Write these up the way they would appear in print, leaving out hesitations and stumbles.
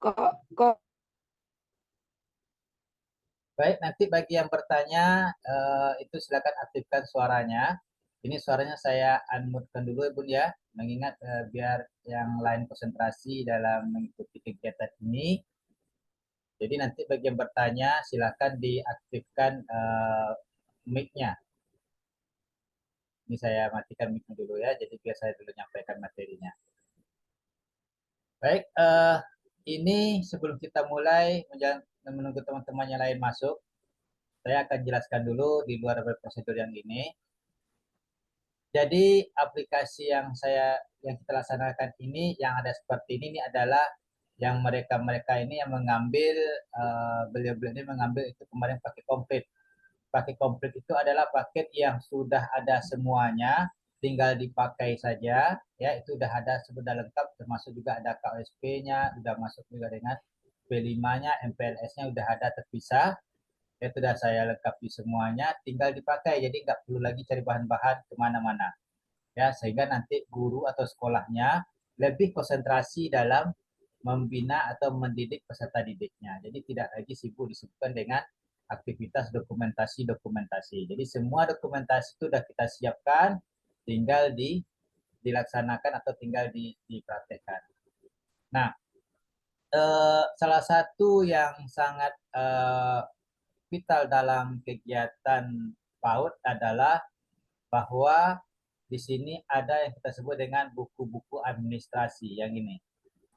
Kok, kok, Baik, nanti bagi yang bertanya itu silakan aktifkan suaranya. Ini suaranya saya unmute-kan dulu ya Bun ya, mengingat biar yang lain konsentrasi dalam mengikuti kegiatan ini. Jadi nanti bagi yang bertanya silakan diaktifkan mic-nya. Ini saya matikan mic-nya dulu ya, jadi biar saya dulu nyampaikan materinya. Baik, ini sebelum kita mulai menunggu teman-teman yang lain masuk, saya akan jelaskan dulu di luar dari prosedur yang ini. Jadi aplikasi yang kita laksanakan ini yang ada seperti ini adalah yang mereka ini yang mengambil beliau-beliau ini mengambil itu kemarin paket komplit. Paket komplit itu adalah paket yang sudah ada semuanya, tinggal dipakai saja. Ya, itu sudah ada sudah lengkap, termasuk juga ada KOSP-nya, sudah masuk juga dengan P5-nya, MPLS-nya sudah ada terpisah. Ya, sudah saya lengkapi semuanya, tinggal dipakai. Jadi nggak perlu lagi cari bahan-bahan kemana-mana. Ya, sehingga nanti guru atau sekolahnya lebih konsentrasi dalam membina atau mendidik peserta didiknya. Jadi tidak lagi sibuk disibukkan dengan aktivitas dokumentasi-dokumentasi. Jadi semua dokumentasi itu sudah kita siapkan, tinggal dilaksanakan atau tinggal dipraktekkan. Nah, salah satu yang sangat vital dalam kegiatan PAUD adalah bahwa di sini ada yang kita sebut dengan buku-buku administrasi yang ini.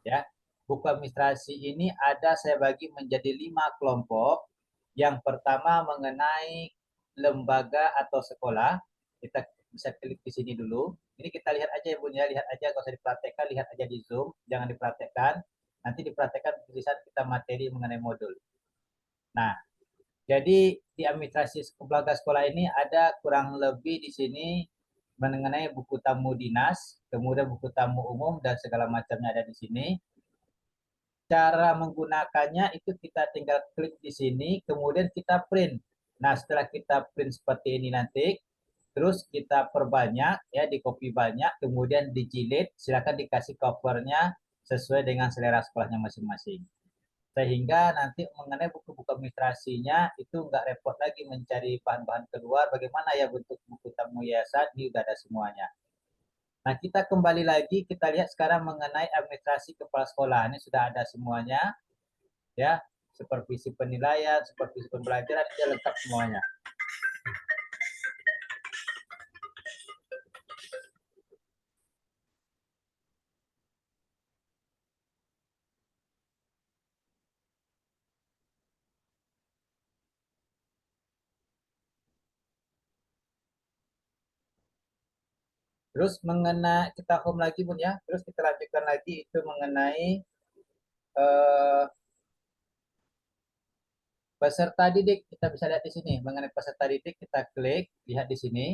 Ya, buku administrasi ini ada saya bagi menjadi 5 kelompok. Yang pertama mengenai lembaga atau sekolah. Kita bisa klik di sini dulu. Ini kita lihat aja ya Bun ya, lihat aja, kalau usah dipraktekkan, lihat aja di Zoom, jangan dipraktekkan. Nanti dipraktekkan di saat kita materi mengenai modul. Nah, jadi di administrasi lembaga sekolah ini ada kurang lebih di sini mengenai buku tamu dinas, kemudian buku tamu umum dan segala macamnya ada di sini. Cara menggunakannya itu kita tinggal klik di sini, kemudian kita print. Nah, setelah kita print seperti ini nanti, terus kita perbanyak, ya, di copy banyak, kemudian dijilid, silakan dikasih covernya sesuai dengan selera sekolahnya masing-masing. Sehingga nanti mengenai buku-buku administrasinya itu nggak repot lagi mencari bahan-bahan keluar, bagaimana ya bentuk buku tamu yayasan, ini udah ada semuanya. Nah, kita kembali lagi, kita lihat sekarang mengenai administrasi kepala sekolah. Ini sudah ada semuanya, ya, supervisi penilaian, supervisi pembelajaran, itu lengkap semuanya. Terus mengenai kita home lagi Bun ya, terus kita lanjutkan lagi itu mengenai eh, peserta didik. Kita bisa lihat di sini mengenai peserta didik, kita klik, lihat di sini.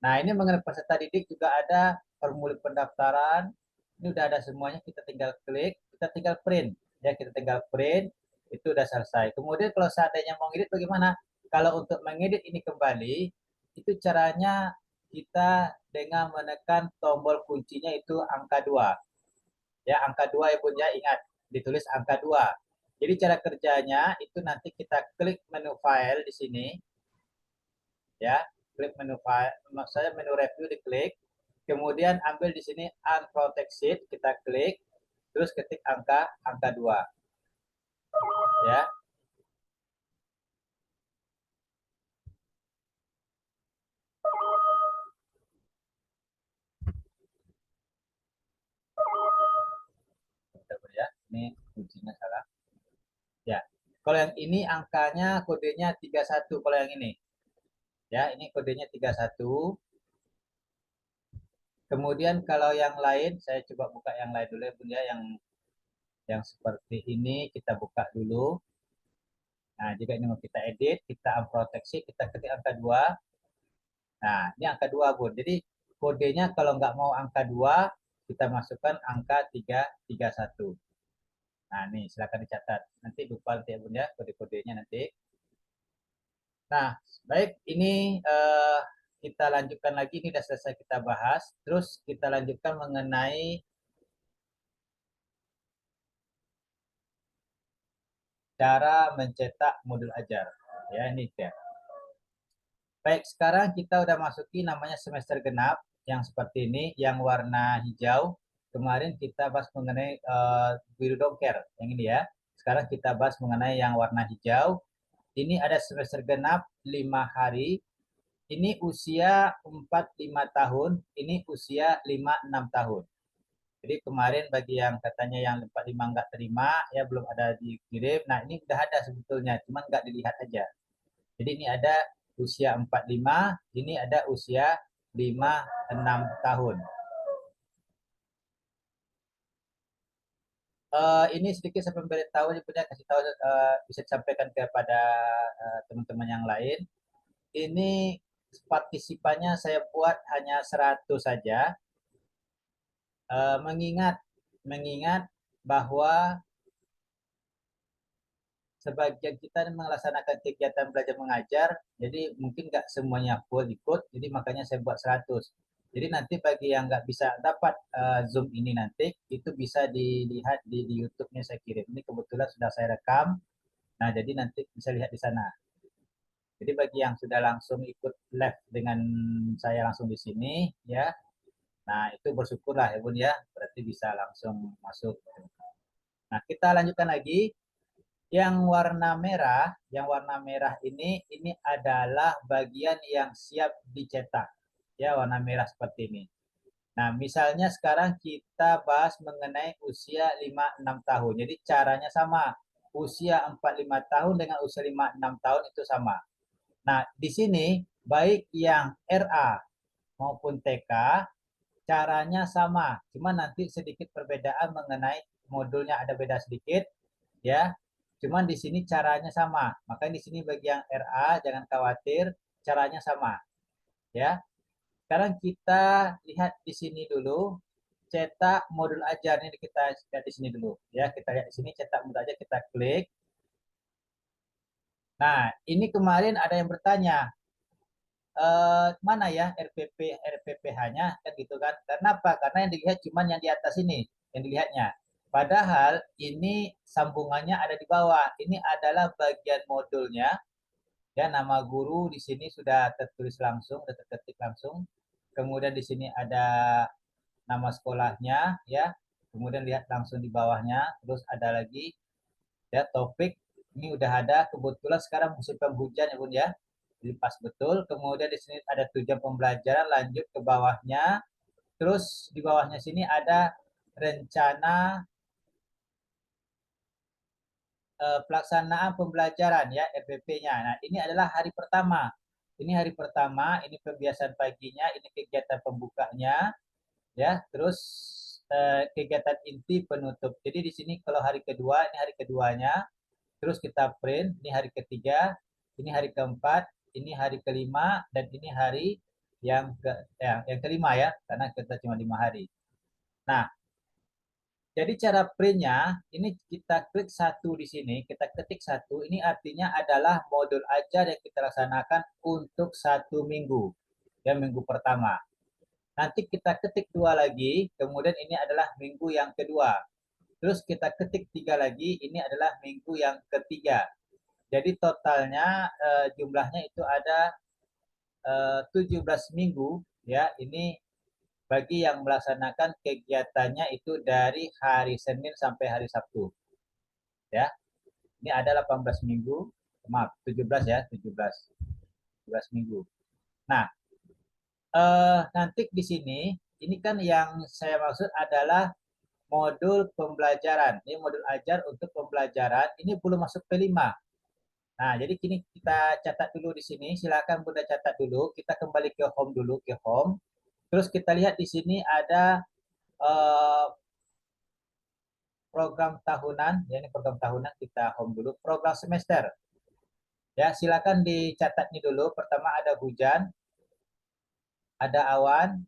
Nah, ini mengenai peserta didik juga ada formulir pendaftaran. Ini udah ada semuanya, kita tinggal klik, kita tinggal print. Ya, kita tinggal print, itu udah selesai. Kemudian kalau seandainya mau ngedit bagaimana? Kalau untuk mengedit ini kembali, itu caranya kita dengan menekan tombol kuncinya itu angka 2. Ya, angka 2 ya Bun ya, ingat, ditulis angka 2. Jadi cara kerjanya itu nanti kita klik menu file di sini, ya, klik menu file, maksudnya menu review diklik, kemudian ambil di sini unprotect sheet, kita klik, terus ketik angka angka 2, ya. Bentar, ya, ini kuncinya salah. Ya. Kalau yang ini angkanya kodenya 31 kalau yang ini. Ya, ini kodenya 31. Kemudian kalau yang lain, saya coba buka yang lain dulu ya Bun ya, yang seperti ini kita buka dulu. Nah, jika ini mau kita edit, kita unproteksi, kita ketik angka 2. Nah, ini angka 2, Bun. Jadi, kodenya kalau nggak mau angka 2, kita masukkan angka 331. Nah, nih, silakan dicatat. Nanti lupa nanti ya, Bun ya, kode-kodenya nanti. Nah, baik, ini kita lanjutkan lagi. Ini sudah selesai kita bahas. Terus kita lanjutkan mengenai cara mencetak modul ajar. Ya, ini dia. Baik, sekarang kita udah masuki namanya semester genap yang seperti ini, yang warna hijau. Kemarin kita bahas mengenai biru dongker, yang ini ya. Sekarang kita bahas mengenai yang warna hijau. Ini ada semester genap 5 hari. Ini usia 4-5 tahun, ini usia 5-6 tahun. Jadi kemarin bagi yang katanya yang 45 nggak terima, ya belum ada dikirim. Nah ini udah ada sebetulnya, cuman nggak dilihat aja. Jadi ini ada usia 45, ini ada usia 5-6 tahun. Ini sedikit saya memberitahu, punya kasih tahu bisa disampaikan kepada teman-teman yang lain. Ini partisipannya saya buat hanya 100 saja, mengingat mengingat bahwa sebagian kita melaksanakan kegiatan belajar mengajar, jadi mungkin nggak semuanya full ikut, jadi makanya saya buat 100. Jadi nanti bagi yang nggak bisa dapat Zoom ini nanti, itu bisa dilihat di YouTube-nya saya kirim. Ini kebetulan sudah saya rekam, nah jadi nanti bisa lihat di sana. Jadi bagi yang sudah langsung ikut live dengan saya langsung di sini, ya, nah itu bersyukurlah ya Bun ya, berarti bisa langsung masuk. Nah kita lanjutkan lagi. Yang warna merah ini adalah bagian yang siap dicetak. Ya, warna merah seperti ini. Nah, misalnya sekarang kita bahas mengenai usia 5-6 tahun. Jadi caranya sama. Usia 4-5 tahun dengan usia 5-6 tahun itu sama. Nah, di sini baik yang RA maupun TK caranya sama. Cuma nanti sedikit perbedaan mengenai modulnya ada beda sedikit, ya. Cuman di sini caranya sama. Makanya di sini bagi yang RA jangan khawatir, caranya sama, ya. Sekarang kita lihat di sini dulu, cetak modul ajar ini kita lihat di sini dulu, ya. Kita lihat di sini cetak modul ajar, kita klik. Nah, ini kemarin ada yang bertanya, mana ya RPPH-nya kan gitu kan. Kenapa? Karena yang dilihat cuma yang di atas ini, yang dilihatnya. Padahal ini sambungannya ada di bawah. Ini adalah bagian modulnya. Ya, nama guru di sini sudah tertulis langsung, sudah terketik langsung. Kemudian di sini ada nama sekolahnya, ya. Kemudian lihat langsung di bawahnya. Terus ada lagi, ya, topik. Ini udah ada. Kebetulan sekarang musim penghujan ya Bun ya. Jadi pas betul. Kemudian di sini ada tujuan pembelajaran. Lanjut ke bawahnya. Terus di bawahnya sini ada rencana pelaksanaan pembelajaran ya RPP-nya. Nah, ini adalah hari pertama. Ini hari pertama, ini pembiasaan paginya, ini kegiatan pembukanya, ya. Terus kegiatan inti penutup. Jadi di sini kalau hari kedua, ini hari keduanya. Terus kita print, ini hari ketiga, ini hari keempat, ini hari kelima, dan ini hari yang kelima ya, karena kita cuma 5 hari. Nah, jadi cara printnya, ini kita klik satu di sini, kita ketik satu, ini artinya adalah modul ajar yang kita laksanakan untuk 1 minggu, ya minggu pertama. Nanti kita ketik 2 lagi, kemudian ini adalah minggu yang kedua. Terus kita ketik 3 lagi, ini adalah minggu yang ketiga. Jadi totalnya jumlahnya itu ada 17 minggu, ya. Ini bagi yang melaksanakan kegiatannya itu dari hari Senin sampai hari Sabtu, ya. Ini ada 18 minggu, maaf 17 ya, 17 minggu. Nah, nanti di sini ini kan yang saya maksud adalah modul pembelajaran. Ini modul ajar untuk pembelajaran, ini belum masuk P5. Nah, jadi kini kita catat dulu di sini. Silakan Bunda catat dulu. Kita kembali ke home dulu, ke home. Terus kita lihat di sini ada uh, program tahunan. Ya, ini program tahunan, kita home dulu. Program semester. Ya, silakan dicatat nih dulu. Pertama ada hujan, ada awan,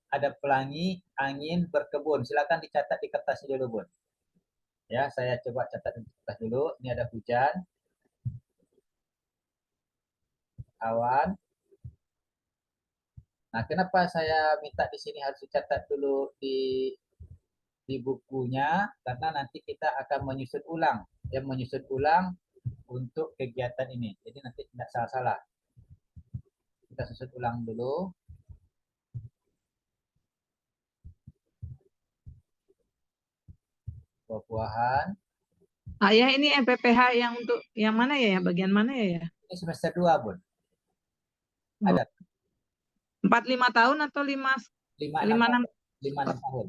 ada pelangi, angin, berkebun. Silakan dicatat di kertas dulu, Bun. Ya, saya coba catat di kertas dulu. Ini ada hujan, awan. Nah, kenapa saya minta di sini harus dicatat dulu di bukunya? Karena nanti kita akan menyusun ulang. Ya, menyusun ulang untuk kegiatan ini. Jadi nanti tidak salah-salah. Kita susun ulang dulu. Buah-buahan. Ayah ini MPPH yang untuk yang mana ya? Bagian mana ya? Ini semester 2, Bun. Oh, Ada 4-5 tahun atau 5 5-6 5 tahun. 6 5-6 tahun.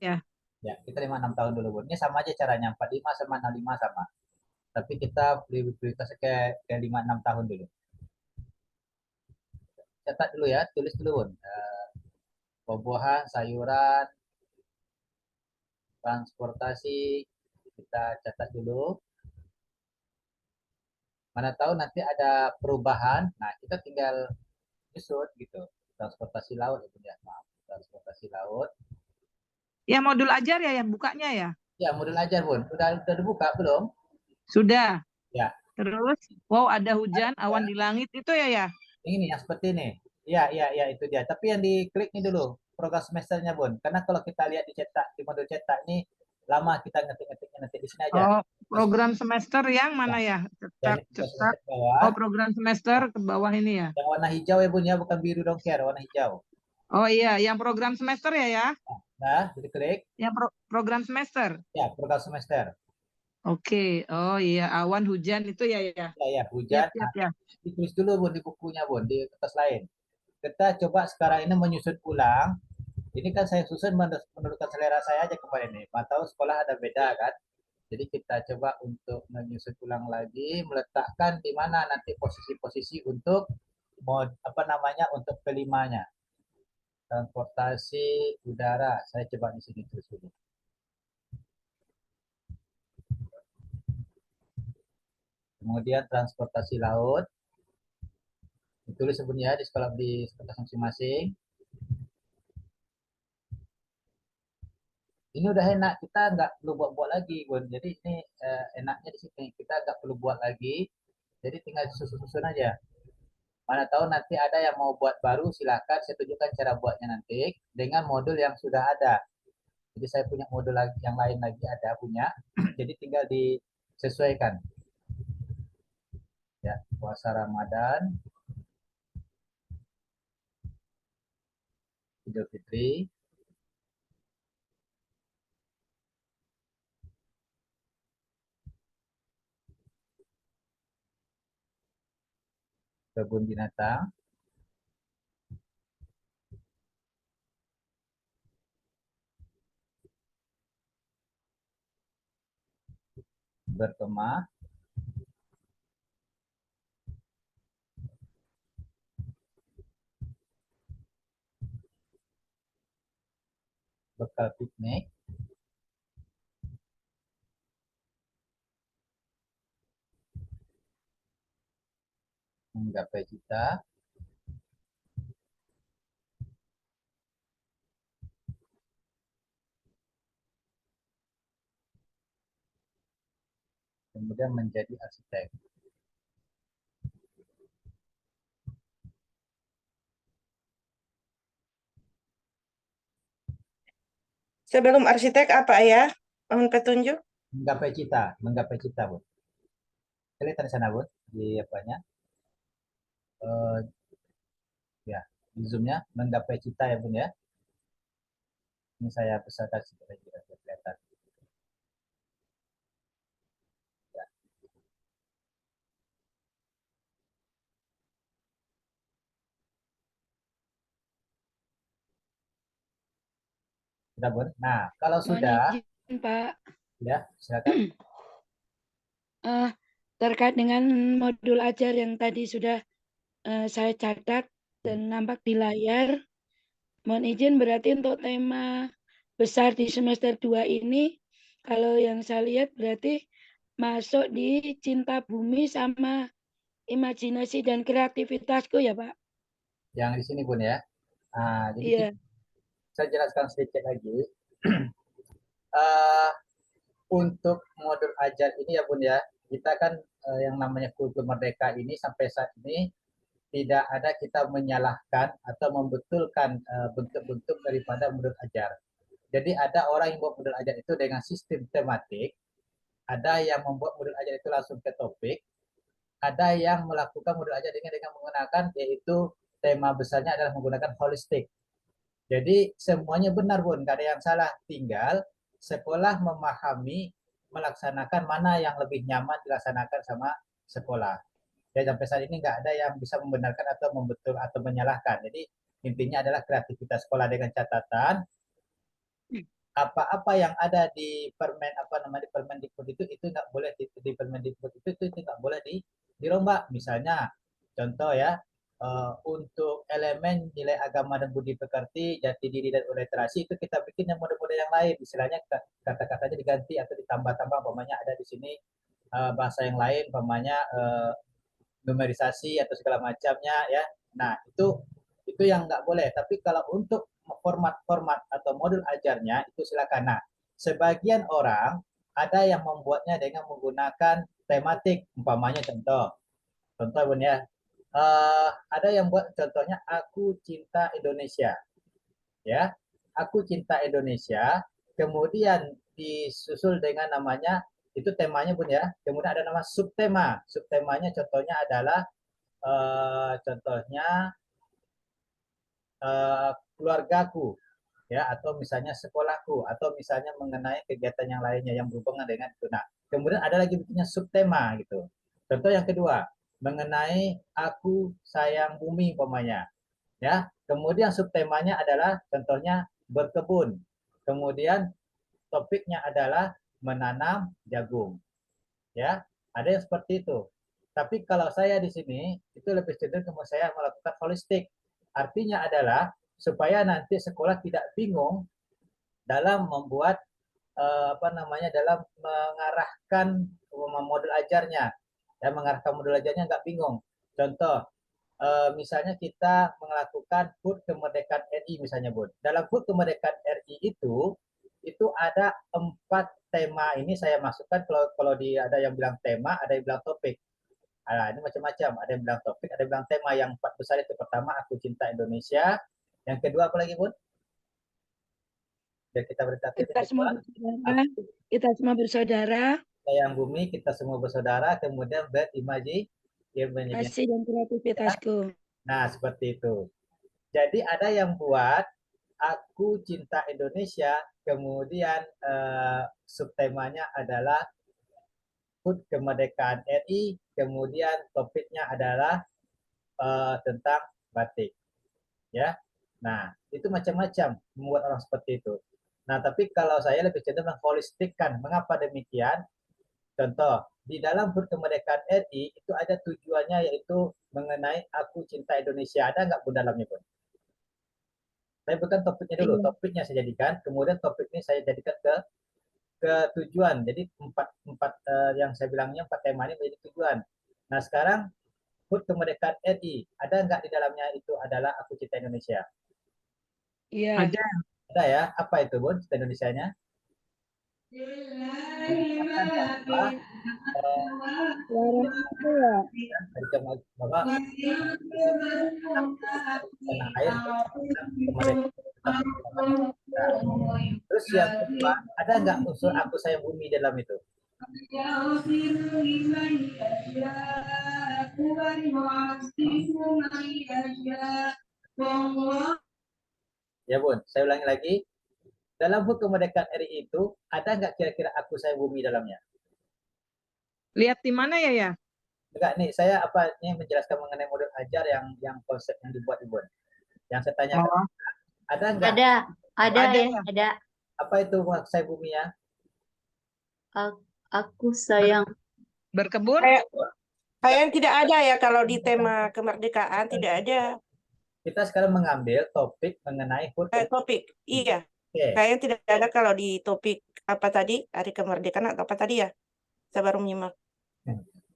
ya? Ya, kita 5-6 tahun dulu, Bun. Ini sama aja caranya, 45 sama 65 sama. Tapi kita prioritas ke 5-6 tahun dulu. Catat dulu ya, tulis dulu, Bun. Buah-buahan, sayuran, transportasi, kita catat dulu. Mana tahu nanti ada perubahan, nah kita tinggal nyusun gitu. Transportasi laut itu ya, maaf. Transportasi laut. Ya modul ajar ya yang bukanya ya? Ya, modul ajar, Bun. Udah dibuka belum? Sudah. Ya. Terus, wow ada hujan, Ya. awan di langit itu ya? Ini yang seperti ini. Ya, itu dia. Tapi yang diklik ini dulu, program semesternya, Bun. Karena kalau kita lihat di cetak, di modul cetak ini, lama kita ngetik-ngetiknya nanti di sini aja. Oh, program semester yang Ya, mana ya? dan Cetak, ini program cetak. semester bawah. Oh, program semester ke bawah ini ya? Yang warna hijau ya, Bun, ya. Bukan biru dongker, warna hijau. Oh iya, yang program semester ya? Nah, jadi klik. Yang program semester. Ya, program semester. Oke, oh iya, awan hujan itu ya. Ya, Siap, hujan. siap Nah, ya. ditulis dulu, Bun, di bukunya, Bun, di kertas lain. Kita coba sekarang ini menyusun ulang. Ini kan saya susun menurutkan selera saya aja kemarin nih. Tahu sekolah ada beda kan. Jadi kita coba untuk menyusun ulang lagi, meletakkan di mana nanti posisi-posisi untuk mod apa namanya untuk kelimanya. Transportasi udara. Saya coba di sini terus dulu. Kemudian transportasi laut. Ditulis sebenarnya di sekolah di sekolah masing-masing. Ini udah enak, kita nggak perlu buat-buat lagi, Bun. Jadi ini enaknya di sini kita nggak perlu buat lagi. Jadi tinggal susun-susun aja. Mana tahu nanti ada yang mau buat baru, silakan saya tunjukkan cara buatnya nanti dengan modul yang sudah ada. Jadi saya punya modul lagi yang lain lagi ada punya. Jadi tinggal disesuaikan. Ya, puasa Ramadan, Idul Fitri, kebun binatang, berkemah, bekal piknik, menggapai cita, kemudian menjadi arsitek. Sebelum arsitek apa ya? Mohon petunjuk. Menggapai cita, Bu. Kelihatan di sana, Bu, di apanya? Eh, ya, di zoomnya menggapai cita ya, Bun ya. Ini saya besarkan sedikit lagi kelihatan. Ya, sudah, Bun. Nah, kalau Mohon sudah, izin, Pak. ya, silakan. Eh, terkait dengan modul ajar yang tadi sudah saya catat dan nampak di layar, mohon izin berarti untuk tema besar di semester 2 ini, kalau yang saya lihat berarti masuk di cinta bumi sama imajinasi dan kreativitasku ya, Pak? Yang di sini, Bun ya. Nah, jadi Iya. saya jelaskan sedikit lagi. Eh, untuk modul ajar ini ya, Bun ya, kita kan yang namanya kultur merdeka ini sampai saat ini tidak ada kita menyalahkan atau membetulkan bentuk-bentuk daripada modul ajar. Jadi ada orang yang buat modul ajar itu dengan sistem tematik, ada yang membuat modul ajar itu langsung ke topik, ada yang melakukan modul ajar dengan menggunakan, yaitu tema besarnya adalah menggunakan holistik. Jadi semuanya benar Bun, nggak ada yang salah. Tinggal sekolah memahami, melaksanakan mana yang lebih nyaman dilaksanakan sama sekolah. Ya sampai saat ini nggak ada yang bisa membenarkan atau membetul atau menyalahkan. Jadi intinya adalah kreativitas sekolah dengan catatan apa-apa yang ada di permen di Permendikbud itu nggak boleh di Permendikbud itu nggak boleh dirombak. Misalnya contoh ya, untuk elemen nilai agama dan budi pekerti, jati diri dan literasi itu kita bikin yang mode-mode yang lain, istilahnya kata-katanya diganti atau ditambah-tambah, umpamanya ada di sini bahasa yang lain, umpamanya numerisasi atau segala macamnya ya. Nah itu yang nggak boleh. Tapi kalau untuk format-format atau modul ajarnya itu silakan. Nah, sebagian orang ada yang membuatnya dengan menggunakan tematik, umpamanya contoh Bun ya. Ada yang buat contohnya aku cinta Indonesia, ya. Aku cinta Indonesia, kemudian disusul dengan namanya itu temanya Bun ya. Kemudian ada nama subtema. Subtemanya contohnya adalah contohnya keluargaku ya, atau misalnya sekolahku, atau misalnya mengenai kegiatan yang lainnya yang berhubungan dengan itu. Nah, kemudian ada lagi bentuknya subtema gitu. Contoh yang kedua, mengenai aku sayang bumi umpamanya. Ya, kemudian subtemanya adalah contohnya berkebun. Kemudian topiknya adalah menanam jagung. Ya, ada yang seperti itu. Tapi kalau saya di sini itu lebih cenderung saya melakukan holistik. Artinya adalah supaya nanti sekolah tidak bingung dalam membuat dalam mengarahkan modul ajarnya. Ya, mengarahkan modul ajarnya nggak bingung. Contoh, misalnya kita melakukan HUT Kemerdekaan RI misalnya Bun. Dalam HUT Kemerdekaan RI itu ada 4 tema. Ini saya masukkan kalau ada yang bilang tema, ada yang bilang topik. Nah, ini macam-macam. Ada yang bilang topik, ada yang bilang tema. Yang 4 besar itu pertama aku cinta Indonesia. Yang kedua apa lagi Bun? Biar kita berarti Kita semua bersaudara, kita semua bersaudara, sayang bumi, kita semua bersaudara, kemudian kasih dan kreativitasku. Nah, seperti itu. Jadi ada yang buat aku cinta Indonesia, kemudian subtemanya adalah HUT Kemerdekaan RI, kemudian topiknya adalah tentang batik. Ya. Nah, itu macam-macam membuat orang seperti itu. Nah, tapi kalau saya lebih cenderung mengholistikkan. Mengapa demikian? Contoh, di dalam HUT Kemerdekaan RI itu ada tujuannya, yaitu mengenai aku cinta Indonesia. Ada nggak Bun dalamnya Bun? Saya bukan topiknya dulu, topiknya saya jadikan, kemudian topik ini saya jadikan ke tujuan. Jadi empat yang saya bilangnya 4 tema ini menjadi tujuan. Nah sekarang HUT Kemerdekaan RI, ada nggak di dalamnya itu adalah aku cinta Indonesia? Iya. Ada. Ada ya. Apa itu Bun cinta Indonesianya? Menyatakan bahwa bahwa tanah air kemerdekaan. Terus yang kedua, ada nggak unsur aku sayang bumi dalam itu? Ya Bun, saya ulangi lagi. Dalam HUT Kemerdekaan RI itu, ada nggak kira-kira aku sayang bumi dalamnya? Lihat di mana ya? Enggak nih, saya ini menjelaskan mengenai model ajar yang konsep yang dibuat Bun. Yang saya tanyakan, Oh, ada nggak? ada ya, ya. ada. Apa itu sayang bumi ya? Aku sayang Berkebun? Kayaknya tidak ada ya kalau di tema kemerdekaan, tidak ada Kita sekarang mengambil topik mengenai HUT. topik. Iya, Oke. kayaknya tidak ada kalau di topik apa tadi, hari kemerdekaan atau apa tadi ya? Saya baru menyimak.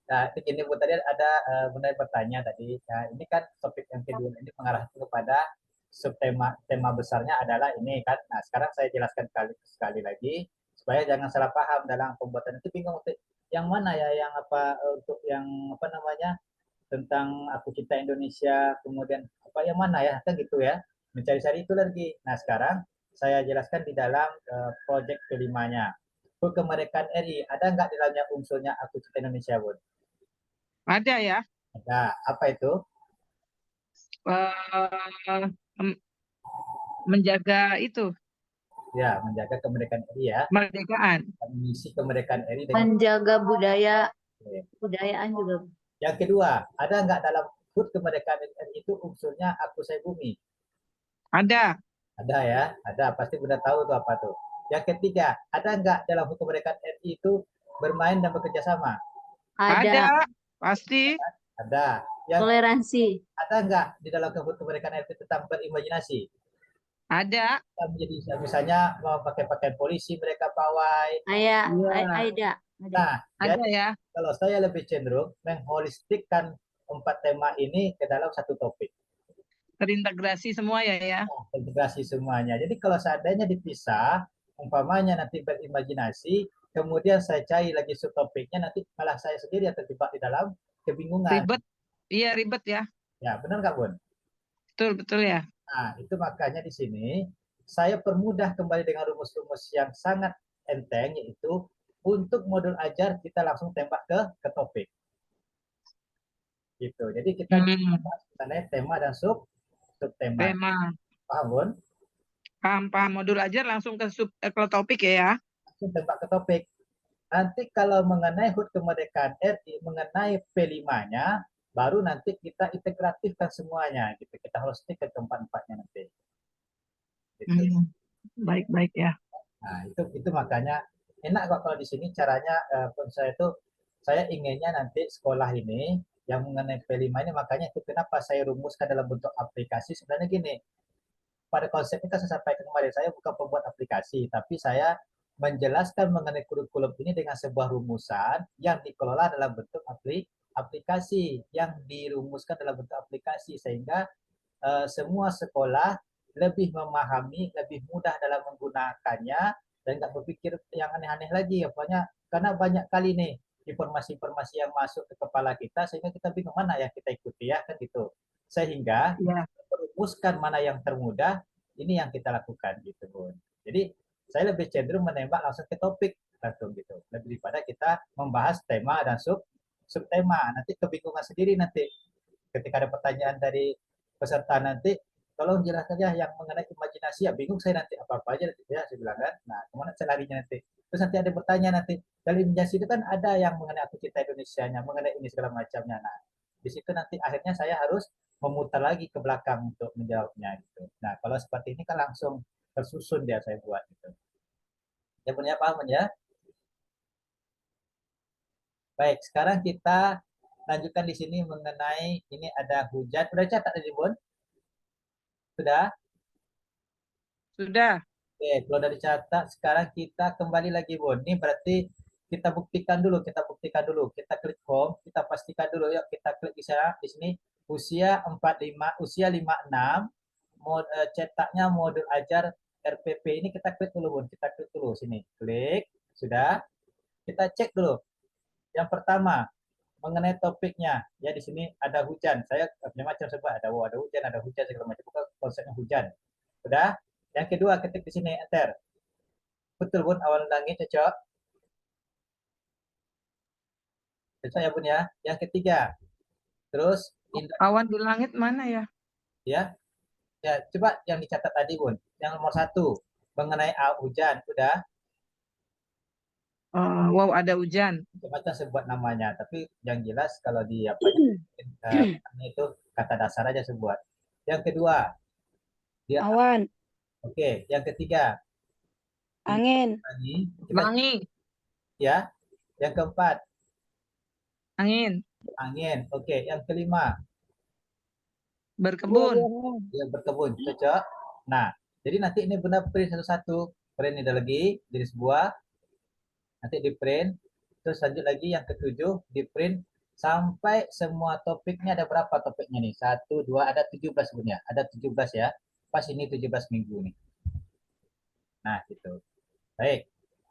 Nah, ini Bu tadi ada Bunda bertanya tadi. Nah, ini kan topik yang kedua ini mengarah kepada subtema tema besarnya adalah ini kan. Nah, sekarang saya jelaskan sekali lagi supaya jangan salah paham dalam pembuatan itu, bingung yang mana ya, yang apa untuk yang tentang aku cinta Indonesia, kemudian apa yang mana ya, kan gitu ya. Mencari-cari itu lagi. Nah, sekarang saya jelaskan di dalam proyek kelimanya. HUT Kemerdekaan RI, ada nggak di dalamnya unsurnya aku cinta Indonesia, Bun? Ada ya. Ada. Apa itu? Eh, em- menjaga itu Ya, menjaga kemerdekaan RI ya. kemerdekaan. Misi kemerdekaan RI dengan Menjaga budaya, Oke. budayaan juga. Yang kedua, ada nggak dalam HUT kemerdekaan RI itu unsurnya aku saya bumi? Ada. Ada ya, ada. Pasti udah tahu tuh apa tuh. Yang ketiga, ada nggak dalam HUT kemerdekaan RI itu bermain dan bekerja sama? Ada. Ada Pasti. Ada. Yang toleransi. ada nggak di dalam HUT kemerdekaan RI tentang berimajinasi? Ada. Menjadi misalnya mau pakai pakaian polisi mereka pawai. Iya, Iya. ada. Nah, Ada jadi ya. kalau saya lebih cenderung mengholistikkan 4 tema ini ke dalam satu topik. Terintegrasi semua ya. Integrasi semuanya. Jadi kalau seandainya dipisah, umpamanya nanti berimajinasi, kemudian saya cari lagi subtopiknya, nanti malah saya sendiri yang terjebak di dalam kebingungan. Ribet. Iya ribet ya. Ya, benar nggak, Bun? Betul ya. Nah, itu makanya di sini saya permudah kembali dengan rumus-rumus yang sangat enteng, yaitu untuk modul ajar kita langsung tembak ke topik. Gitu. Jadi kita bahas mengenai tema dan subtema. Tema. Paham, Bun? Paham modul ajar langsung ke topik ya. Langsung tembak ke topik. Nanti kalau mengenai HUT kemerdekaan RI, mengenai P5-nya, baru nanti kita integratifkan semuanya. Gitu. Kita holistik ke tempat-tempatnya nanti. Gitu. Baik ya. Nah, itu makanya enak kok kalau di sini caranya saya inginnya nanti sekolah ini yang mengenai P5 ini, makanya itu kenapa saya rumuskan dalam bentuk aplikasi. Sebenarnya gini, pada konsepnya kan saya sampaikan kemarin, saya bukan pembuat aplikasi, tapi saya menjelaskan mengenai kurikulum ini dengan sebuah rumusan yang dikelola dalam bentuk aplikasi, yang dirumuskan dalam bentuk aplikasi, sehingga semua sekolah lebih memahami, lebih mudah dalam menggunakannya, dan nggak berpikir yang aneh-aneh lagi. Pokoknya karena banyak kali nih informasi-informasi yang masuk ke kepala kita, sehingga kita bingung mana yang kita ikuti ya, kan gitu. Sehingga merumuskan mana yang termudah, ini yang kita lakukan gitu, Bun. Jadi saya lebih cenderung menembak langsung ke topik langsung gitu, lebih daripada kita membahas tema dan subtema. Nanti kebingungan sendiri nanti ketika ada pertanyaan dari peserta nanti, tolong jelaskan ya yang mengenai imajinasi, ya bingung saya nanti apa-apa aja nanti ya, saya bilang kan. Nah, kemana saya larinya nanti? Terus nanti ada bertanya nanti, dari imajinasi itu kan ada yang mengenai aku cinta Indonesianya, mengenai ini segala macamnya. Nah, di situ nanti akhirnya saya harus memutar lagi ke belakang untuk menjawabnya gitu. Nah, kalau seperti ini kan langsung tersusun dia saya buat gitu. Ya punya paham ya? Baik, sekarang kita lanjutkan di sini mengenai ini ada hujan. Udah catat tadi, Bun? Sudah? Sudah. Oke, kalau udah dicatat, sekarang kita kembali lagi, Bun. Ini berarti kita buktikan dulu. Kita klik home, kita pastikan dulu. Yuk, kita klik di sana, di sini usia 45, usia 56, cetaknya modul ajar RPP. Ini kita klik dulu, Bun. Kita klik dulu sini. Klik, sudah. Kita cek dulu. Yang pertama, mengenai topiknya. Ya, di sini ada hujan. Saya macam sebut ada hujan segala macam. Bukan konsepnya hujan. Sudah? Yang kedua, ketik di sini enter. Betul, Bun, awan langit cocok. Cocok ya, Bun ya. Yang ketiga. Terus Awan di langit mana ya? Ya. Ya, coba yang dicatat tadi, Bun. Yang nomor 1 mengenai hujan, udah. Wow, ada hujan. Macam sebut namanya, tapi yang jelas kalau di itu kata dasar aja sebut. Yang kedua, dia Awan, oke. Yang ketiga, angin, Wangi. ya. Yang keempat, Angin. angin. Oke, yang kelima, Berkebun. yang berkebun. Cocok. Nah, jadi nanti ini benar print satu-satu. Print ini ada lagi jadi sebuah. Nanti di print. Terus lanjut lagi yang ketujuh di print sampai semua topiknya. Ada berapa topiknya nih? 1, 2, ada 17 sebenarnya. Ada 17 ya. Pas ini 17 minggu nih. Nah, gitu. Baik.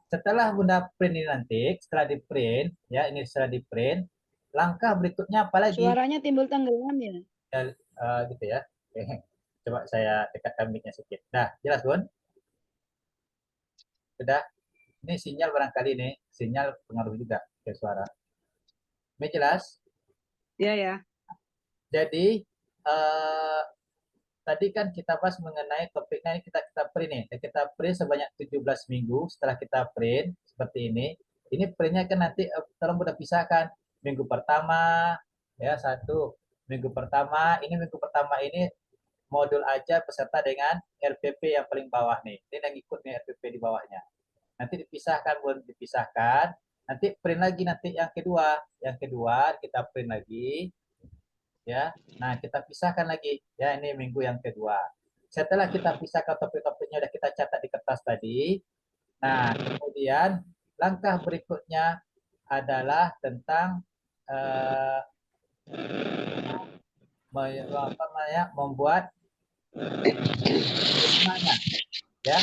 Setelah Bunda print ini nanti, setelah di print, ya ini setelah di print, langkah berikutnya apa lagi? suaranya timbul tenggelam ya? Ya, gitu ya. Oke. Coba saya dekatkan mic-nya sedikit. Nah, jelas, Bun? Sudah? Ini sinyal barangkali nih, sinyal pengaruh juga ke suara. Ini jelas? Iya ya. Jadi tadi kan kita bahas mengenai topiknya ini kita print nih. Kita print sebanyak 17 minggu. Setelah kita print seperti ini. Ini printnya kan nanti tolong udah pisahkan. Minggu pertama ya 1. Minggu pertama ini modul aja beserta dengan RPP yang paling bawah nih. Ini yang ikut nih RPP di bawahnya. Nanti dipisahkan, Bun, dipisahkan. Nanti print lagi nanti yang kedua. Yang kedua kita print lagi. Ya. Nah, kita pisahkan lagi. Ya, ini minggu yang kedua. Setelah kita pisahkan topik-topiknya udah kita catat di kertas tadi. Nah, kemudian langkah berikutnya adalah tentang membuat perimanya. Ya.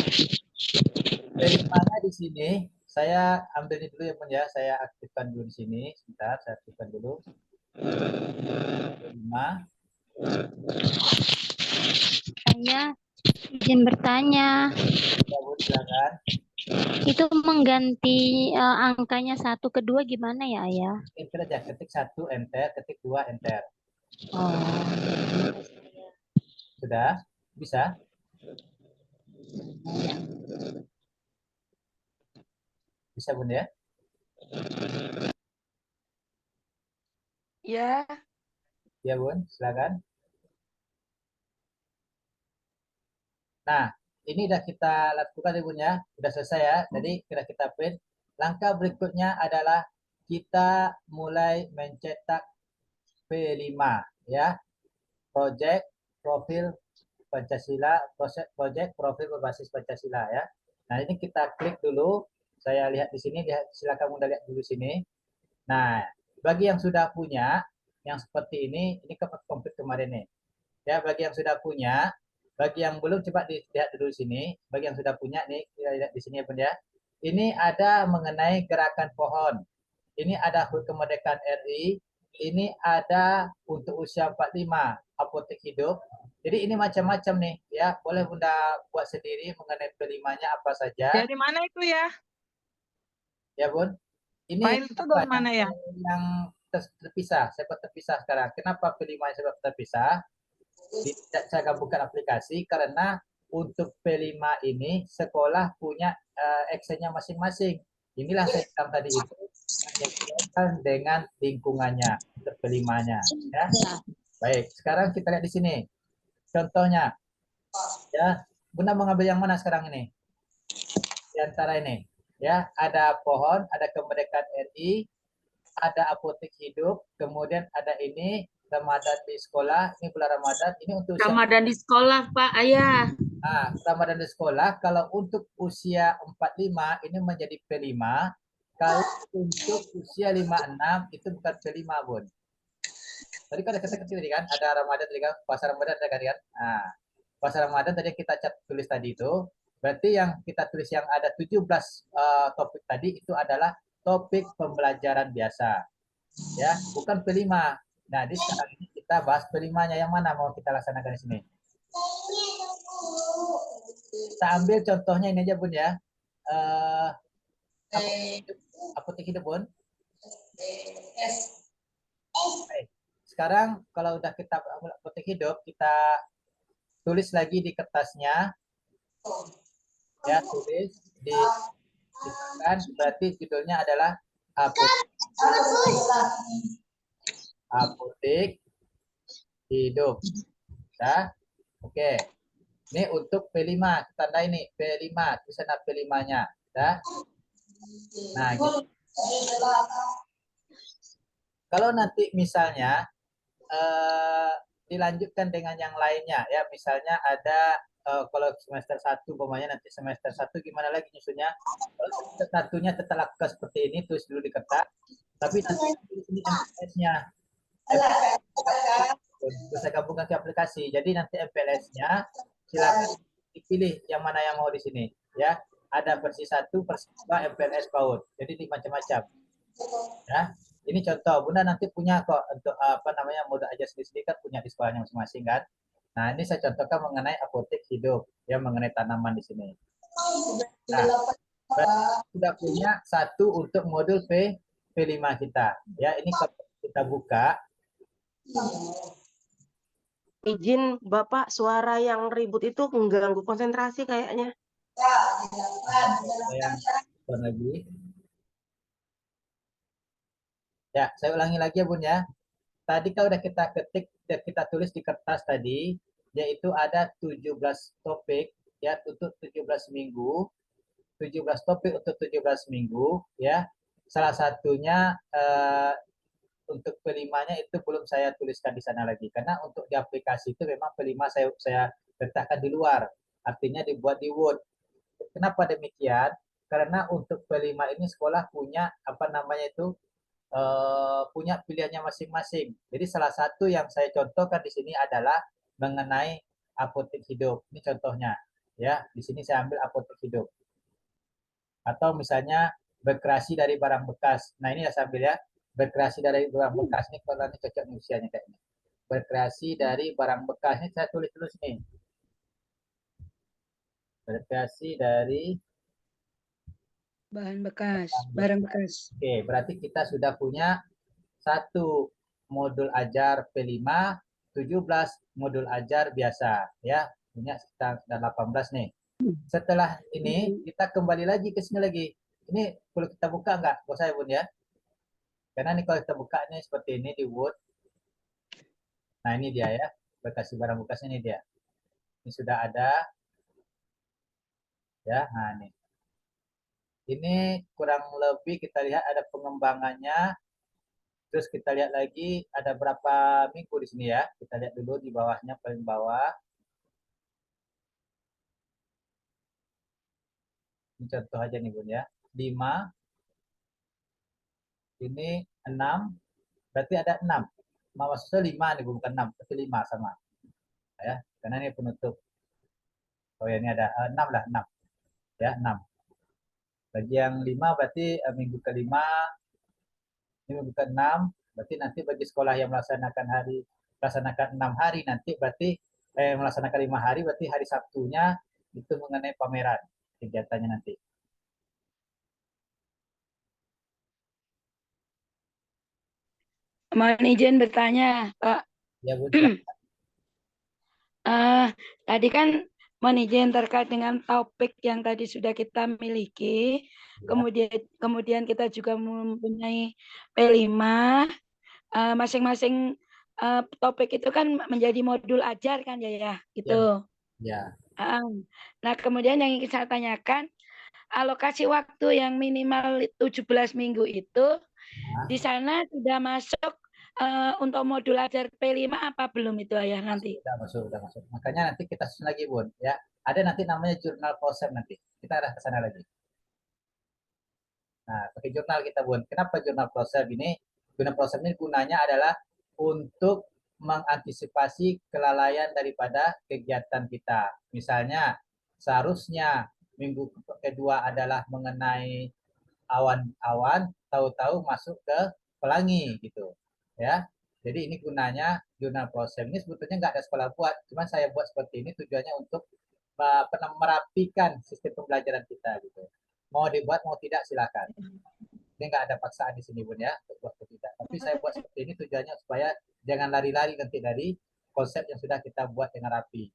Perimanya di sini saya ambil ini dulu ya, Bun ya. Saya aktifkan dulu di sini. Sebentar, saya aktifkan dulu. Perima. Saya izin bertanya, Ya, Bun, silakan. itu mengganti angkanya 1 ke 2 gimana ya, Ayah? Enter aja, ketik 1 enter, ketik 2 enter. Oh, Sudah? Bisa? Bisa, Bun ya? Ya, Ya, Bun, silakan. Nah, ini udah kita lakukan ya, Bun ya. Udah selesai ya. Jadi kita print. Langkah berikutnya adalah kita mulai mencetak P5 ya. Project profil Pancasila, project profil berbasis Pancasila ya. Nah, ini kita klik dulu. Saya lihat di sini, silakan Bunda lihat dulu sini. Nah, bagi yang sudah punya yang seperti ini komplit kemarin nih. Ya, bagi yang sudah punya, bagi yang belum coba dilihat dulu sini. Bagi yang sudah punya nih, kita lihat di sini ya, Bunda. Ini ada mengenai gerakan pohon. Ini ada HUT Kemerdekaan RI. Ini ada untuk usia 45, apotek hidup. Jadi ini macam-macam nih, ya. Boleh Bunda buat sendiri mengenai P5-nya apa saja. Dari mana itu ya? Ya, Bun. Ini File itu dari mana ya? yang terpisah. Saya buat terpisah sekarang. Kenapa P5 saya buat terpisah? Tidak saya gabungkan aplikasi karena untuk P5 ini sekolah punya Excel-nya masing-masing. Inilah saya bilang tadi itu dengan lingkungannya untuk P5-nya ya. Baik, sekarang kita lihat di sini. Contohnya ya, Bunda mengambil yang mana sekarang ini? Di antara ini ya, ada pohon, ada kemerdekaan RI, ada apotek hidup, kemudian ada ini Ramadan di sekolah, ini bulan Ramadan, ini untuk usia Ramadan di sekolah, Pak, Ayah. Nah, Ramadan di sekolah, kalau untuk usia 45 ini menjadi P5, kalau untuk usia 56 itu bukan P5, Bun. Tadi kan ada kata-kata tadi kan, ada Ramadan tadi kan, puasa Ramadan ada kan? Nah, puasa Ramadan tadi kita tulis tadi itu, berarti yang kita tulis yang ada 17 topik tadi itu adalah topik pembelajaran biasa. Ya, bukan P5. Nah, di sekarang ini kita bahas P5-nya yang mana mau kita laksanakan di sini. Kita ambil contohnya ini aja, Bun ya. Apotek hidup, Bun. Baik. Sekarang kalau udah kita apotek hidup, kita tulis lagi di kertasnya. Ya, tulis di kan berarti judulnya adalah apotek hidup. Ya. Oke. Ini untuk P5, tanda ini P5, tulisan P5-nya. Ya. Nah, gitu. Kalau nanti misalnya dilanjutkan dengan yang lainnya, ya misalnya ada kalau semester 1 umpamanya nanti semester 1 gimana lagi nyusunnya? Kalau semester 1-nya tetap lakukan seperti ini, tulis dulu di kertas. Tapi nanti di sini MPLS-nya. Bisa gabungkan ke aplikasi. Jadi nanti MPLS-nya silakan dipilih yang mana yang mau di sini, ya. Ada versi 1, versi 2, MPLS PAUD. Jadi macam-macam. Ya. Ini contoh, Bunda nanti punya kok untuk mode ajar sendiri kan punya di sekolahnya masing-masing kan. Nah, ini saya contohkan mengenai apotek hidup, ya mengenai tanaman di sini. Nah, sudah punya 1 untuk modul P5 kita. Ya, ini kalau kita buka, Izin Bapak, suara yang ribut itu mengganggu konsentrasi kayaknya. Yang lagi. Ya, saya ulangi lagi ya Bun ya. Tadi kan udah kita ketik, udah kita tulis di kertas tadi, yaitu ada 17 topik ya untuk 17 minggu. 17 topik untuk 17 minggu ya. Salah satunya untuk pelimanya itu belum saya tuliskan di sana lagi karena untuk di aplikasi itu memang pelima saya letakkan di luar, artinya dibuat di Word. Kenapa demikian? Karena untuk pelima ini sekolah punya apa namanya itu punya pilihannya masing-masing. Jadi salah satu yang saya contohkan di sini adalah mengenai apotek hidup. Ini contohnya ya. Di sini saya ambil apotek hidup. Atau misalnya berkreasi dari barang bekas. Nah ini ya saya ambil ya. Berkreasi dari barang bekas ini kalau ini cocok usianya kayaknya. Berkreasi dari barang bekas ini saya tulis dulu sini. Berkreasi dari Bahan bekas, barang bekas. Oke, berarti kita sudah punya satu modul ajar P5, 17 modul ajar biasa ya. Punya sekitar 18 nih. Setelah ini kita kembali lagi ke sini lagi. Ini perlu kita buka nggak? Buat saya Bun ya. Karena ini kalau kita buka ini seperti ini di Word. Nah ini dia ya. Berkasih barang bekas ini dia. Ini sudah ada. Ya, nah ini. Ini kurang lebih kita lihat ada pengembangannya. Terus kita lihat lagi ada berapa minggu di sini ya. Kita lihat dulu di bawahnya, paling bawah. Ini contoh aja nih Bun ya. 5. Ini 6. Berarti ada 6. Maksudnya 5 nih bukan 6, tapi 5 sama. Ya, karena ini penutup. Oh ya ini ada 6 lah, 6. Ya, 6. Bagi yang 5 berarti minggu ke-5, ini minggu ke-6, berarti nanti bagi sekolah yang melaksanakan 6 hari nanti berarti melaksanakan 5 hari berarti hari Sabtunya itu mengenai pameran kegiatannya nanti. Mohon izin bertanya, Pak. Ya, Bu. Tadi kan mohon izin terkait dengan topik yang tadi sudah kita miliki, kemudian kita juga mempunyai P5, masing-masing topik itu kan menjadi modul ajar kan ya, gitu. Ya. Nah, kemudian yang ingin saya tanyakan, alokasi waktu yang minimal 17 minggu itu, di sana sudah masuk untuk modul ajar P5 apa belum itu Ayah nanti? Udah masuk. Makanya nanti kita susun lagi Bun ya. Ada nanti namanya jurnal proses nanti. Kita arah ke sana lagi. Nah, pakai jurnal kita Bun. Kenapa jurnal proses ini? Jurnal proses ini gunanya adalah untuk mengantisipasi kelalaian daripada kegiatan kita. Misalnya, seharusnya minggu kedua adalah mengenai awan-awan, tahu-tahu masuk ke pelangi gitu. Ya. Jadi ini gunanya jurnal proses ini sebetulnya nggak ada sekolah buat, cuma saya buat seperti ini tujuannya untuk merapikan sistem pembelajaran kita gitu. Mau dibuat mau tidak silakan. Ini nggak ada paksaan di sini Bun ya, untuk buat atau tidak. Tapi saya buat seperti ini tujuannya supaya jangan lari-lari nanti dari konsep yang sudah kita buat dengan rapi.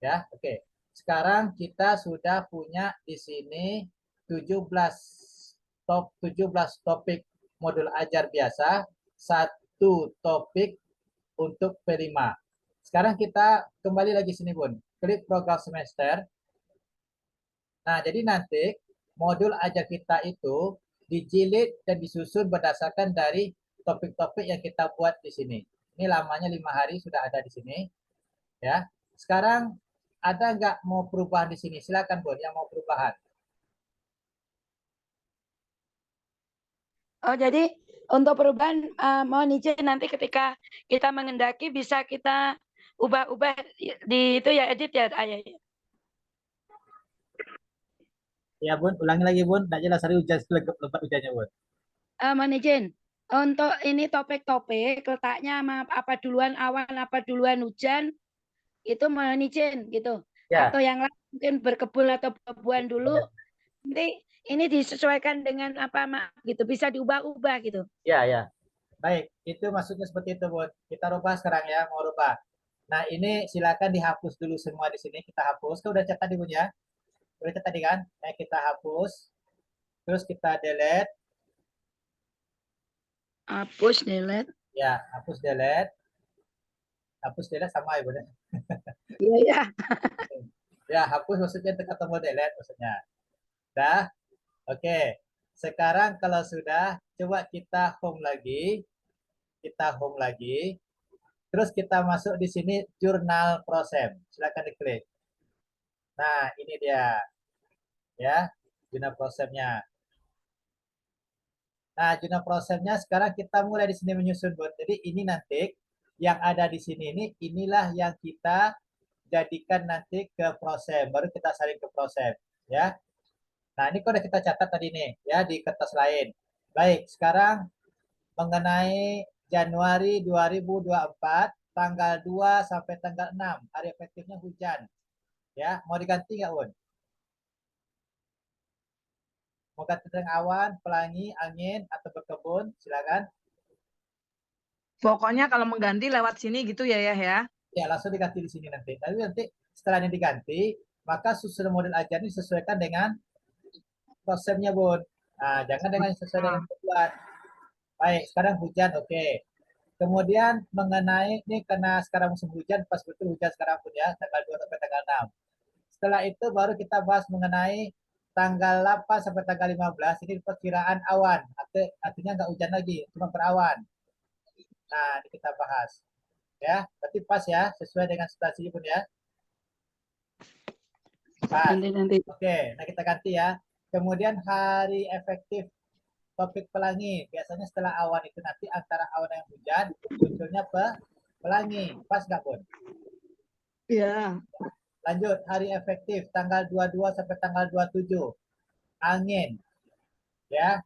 Ya, oke. Sekarang kita sudah punya di sini 17 topik modul ajar biasa, 1 topik untuk P5. Sekarang kita kembali lagi sini Bun. Klik program semester. Nah, jadi nanti modul ajar kita itu dijilid dan disusun berdasarkan dari topik-topik yang kita buat di sini. Ini lamanya 5 hari sudah ada di sini. Ya. Sekarang ada nggak mau perubahan di sini? Silakan Bun yang mau perubahan. Oh, jadi untuk perubahan mohon izin nanti ketika kita mengendaki bisa kita ubah-ubah di itu ya edit ya Ayah. Ya Bun, ulangi lagi Bun. Tidak jelas hari hujan lebat hujannya Bun. Mohon izin untuk ini topik-topik letaknya apa duluan awan apa duluan hujan itu mohon izin gitu. Ya. Atau yang lain mungkin berkebun atau buah-buahan dulu. Nanti ini disesuaikan dengan apa gitu bisa diubah-ubah gitu. Ya. Baik, itu maksudnya seperti itu, Bun. Kita rubah sekarang ya, mau rubah. Nah, ini silakan dihapus dulu semua di sini. Kita hapus. Kau udah catat di Bun ya? Udah catat tadi kan? Kita hapus. Terus kita delete. Hapus, delete. Ya, hapus delete. Hapus delete sama ya, Bun. Iya, ya. Ya, hapus maksudnya tekan tombol delete maksudnya. Dah? Oke. Sekarang kalau sudah, coba kita home lagi. Kita home lagi. Terus kita masuk di sini jurnal prosem. Silakan diklik. Nah, ini dia. Ya, jurnal prosemnya. Nah, jurnal prosemnya sekarang kita mulai di sini menyusun, Bun. Jadi ini nanti yang ada di sini ini inilah yang kita jadikan nanti ke prosem. Baru kita salin ke prosem, ya. Nah, ini udah kita catat tadi nih, ya, di kertas lain. Baik, sekarang mengenai Januari 2024, tanggal 2 sampai tanggal 6, hari efektifnya hujan. Ya, mau diganti nggak, Un? Mau ganti dengan awan, pelangi, angin, atau berkebun, silakan. Pokoknya kalau mengganti lewat sini gitu ya ya. Ya, langsung diganti di sini nanti. Tapi nanti setelah ini diganti, maka susunan model ajar ini disesuaikan dengan prosesnya, Bun. Nah, jangan dengan sesuai dengan kebutuhan. Baik, sekarang hujan, oke. Kemudian mengenai ini karena sekarang musim hujan, pas betul hujan sekarang pun ya, tanggal 2 sampai tanggal 6. Setelah itu baru kita bahas mengenai tanggal 8 sampai tanggal 15, ini perkiraan awan. Artinya nggak hujan lagi, cuma berawan. Nah, ini kita bahas. Ya, berarti pas ya, sesuai dengan situasi pun ya. Pas. Nanti. Oke, nah kita ganti ya. Kemudian hari efektif topik pelangi. Biasanya setelah awan itu nanti antara awan yang hujan munculnya pelangi. Pas nggak, Bun? Iya. Lanjut, hari efektif tanggal 22 sampai tanggal 27. Angin. Ya.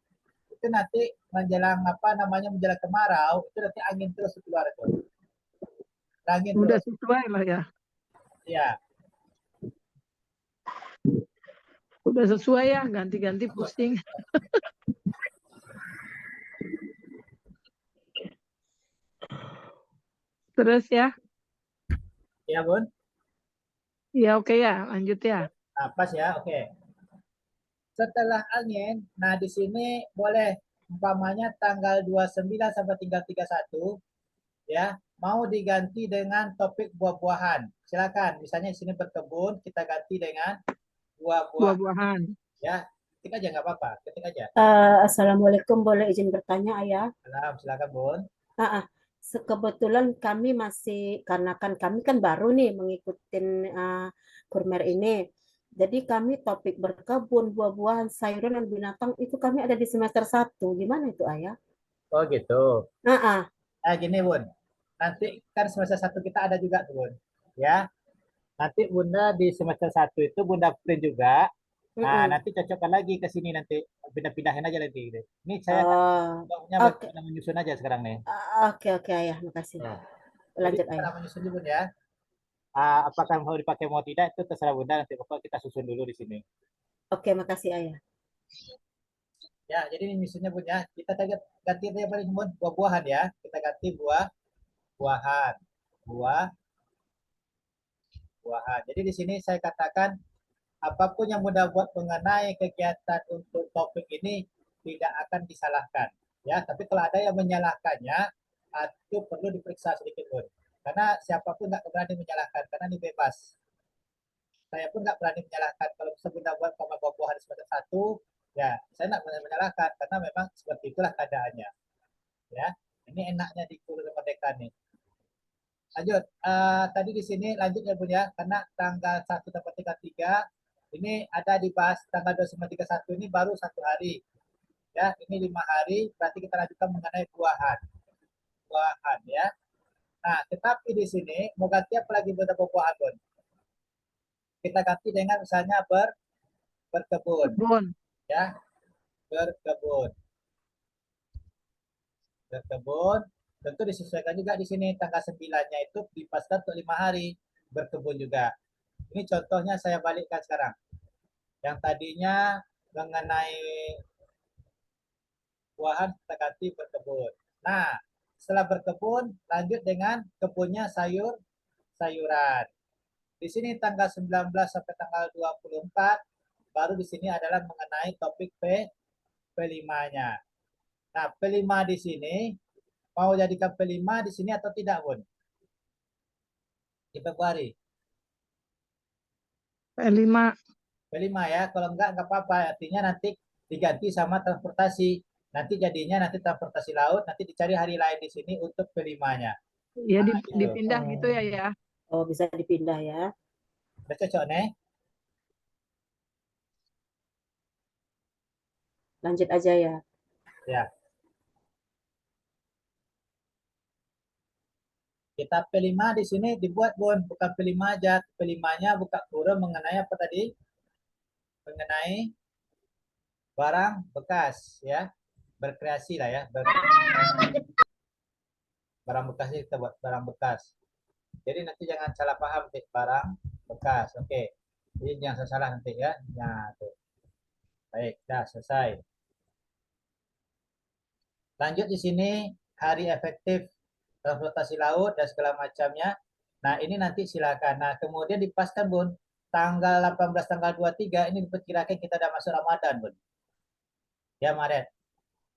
Itu nanti menjelang menjelang kemarau, itu nanti angin terus keluar itu. Angin Udah terus. sesuai lah ya. Iya. Udah sesuai ya, ganti-ganti pusing. Terus ya. Iya, Bun. Ya oke ya, lanjut ya. Nah, pas ya, oke. Setelah angin, nah di sini boleh umpamanya tanggal 29 sampai tinggal 31 ya, mau diganti dengan topik buah-buahan. Silakan, misalnya di sini berkebun, kita ganti dengan buah-buahan. Buah-buahan. Ya, ketik aja nggak apa-apa, ketik aja. Assalamualaikum, boleh izin bertanya, Ayah? Silakan, Bun. Kebetulan kami karena kan kami kan baru nih mengikuti kurmer ini. Jadi kami topik berkebun, buah-buahan, sayuran, dan binatang itu kami ada di semester 1. Gimana itu, Ayah? Oh gitu. Ah, Gini, Bun. Nanti kan semester 1 kita ada juga tuh, Bun. Ya, nanti Bunda di semester 1 itu Bunda print juga. Nah, nanti cocokkan lagi ke sini nanti. Pindah-pindahin aja nanti. Ini saya kan menyusun aja sekarang nih. Oke, Ayah. Makasih. Nah, Lanjut, jadi, Ayah. menyusun dulu ya. Apakah mau dipakai mau tidak itu terserah Bunda, nanti pokoknya kita susun dulu di sini. Oke, makasih, Ayah. Ya, jadi ini menyusunnya Bun ya. Kita ganti aja paling Bun, buah-buahan ya. Kita ganti buah-buahan. Buah-buahan. Jadi di sini saya katakan apapun yang Bunda buat mengenai kegiatan untuk topik ini tidak akan disalahkan. Ya, tapi kalau ada yang menyalahkannya, itu perlu diperiksa sedikit Bun. Karena siapapun nggak berani menyalahkan, karena ini bebas. Saya pun nggak berani menyalahkan. Kalau bisa Bunda buat buah-buahan di semester 1, ya saya nggak berani menyalahkan, karena memang seperti itulah keadaannya. Ya, ini enaknya di Kuliah Merdeka nih. Lanjut, tadi di sini lanjut ya Bun ya, karena tanggal 1 sampai 33 ini ada dibahas tanggal 2 sampai 31 ini baru 1 hari. Ya, ini 5 hari, berarti kita lanjutkan mengenai buahan. Buahan ya. Nah, tetapi di sini mau ganti apa lagi buah-buahan, Bun? Kita ganti dengan misalnya berkebun. Ya, berkebun. Berkebun, tentu disesuaikan juga di sini tanggal 9-nya itu dipaskan untuk 5 hari berkebun juga. Ini contohnya saya balikkan sekarang. Yang tadinya mengenai buahan kita ganti berkebun. Nah, setelah berkebun, lanjut dengan kebunnya sayuran. Di sini tanggal 19 sampai tanggal 24, baru di sini adalah mengenai topik P5-nya. Nah, P5 di sini, mau jadikan P5 di sini atau tidak, Bun? Di Februari. P5. P5 ya, kalau enggak apa-apa. Artinya nanti diganti sama transportasi. Nanti jadinya nanti transportasi laut, nanti dicari hari lain di sini untuk P5-nya. Ya Gitu. dipindah gitu ya ya. Oh, bisa dipindah ya. Udah cocok nih? Lanjut aja ya. Ya. Kita P5 di sini dibuat, Bun. Bukan P5 aja. P5-nya buka kurung mengenai apa tadi? Mengenai barang bekas ya. Berkreasi lah ya. Barang bekas kita buat barang bekas. Jadi nanti jangan salah paham nanti barang bekas. Oke. Jadi jangan salah nanti ya. Nah, tuh. Baik, dah selesai. Lanjut di sini hari efektif transportasi laut dan segala macamnya. Nah, ini nanti silakan. Nah, kemudian dipaskan, Bun, tanggal 18, tanggal 23 ini diperkirakan kita udah masuk Ramadan, Bun. Ya, Maret.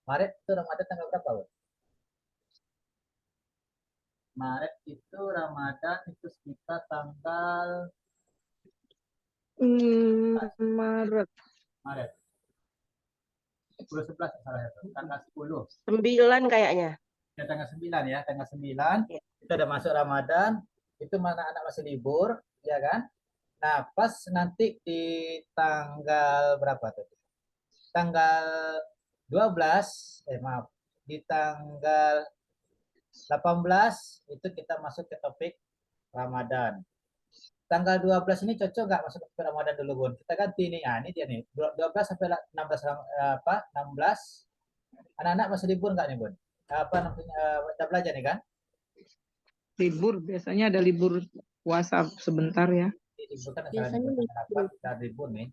Maret itu Ramadan tanggal berapa, Bun? Maret itu Ramadan itu sekitar tanggal Maret. Maret. 10 11 salah ya, tanggal 10. 9 kayaknya. Ya, tanggal 9 ya, tanggal 9 Ya. kita udah masuk Ramadan, itu mana anak masih libur, ya kan? Nah, pas nanti di tanggal berapa tuh? Tanggal 12, maaf, di tanggal 18 itu kita masuk ke topik Ramadan. Tanggal 12 ini cocok nggak masuk ke Ramadan dulu, Bun? Kita ganti nih. Nah, ini dia nih. 12 sampai 16 16. Anak-anak masih libur nggak nih, Bun? Apa namanya? Kita belajar nih kan? Libur biasanya ada libur puasa sebentar ya. Libur kan Biasanya tanggal 8 kita libur nih.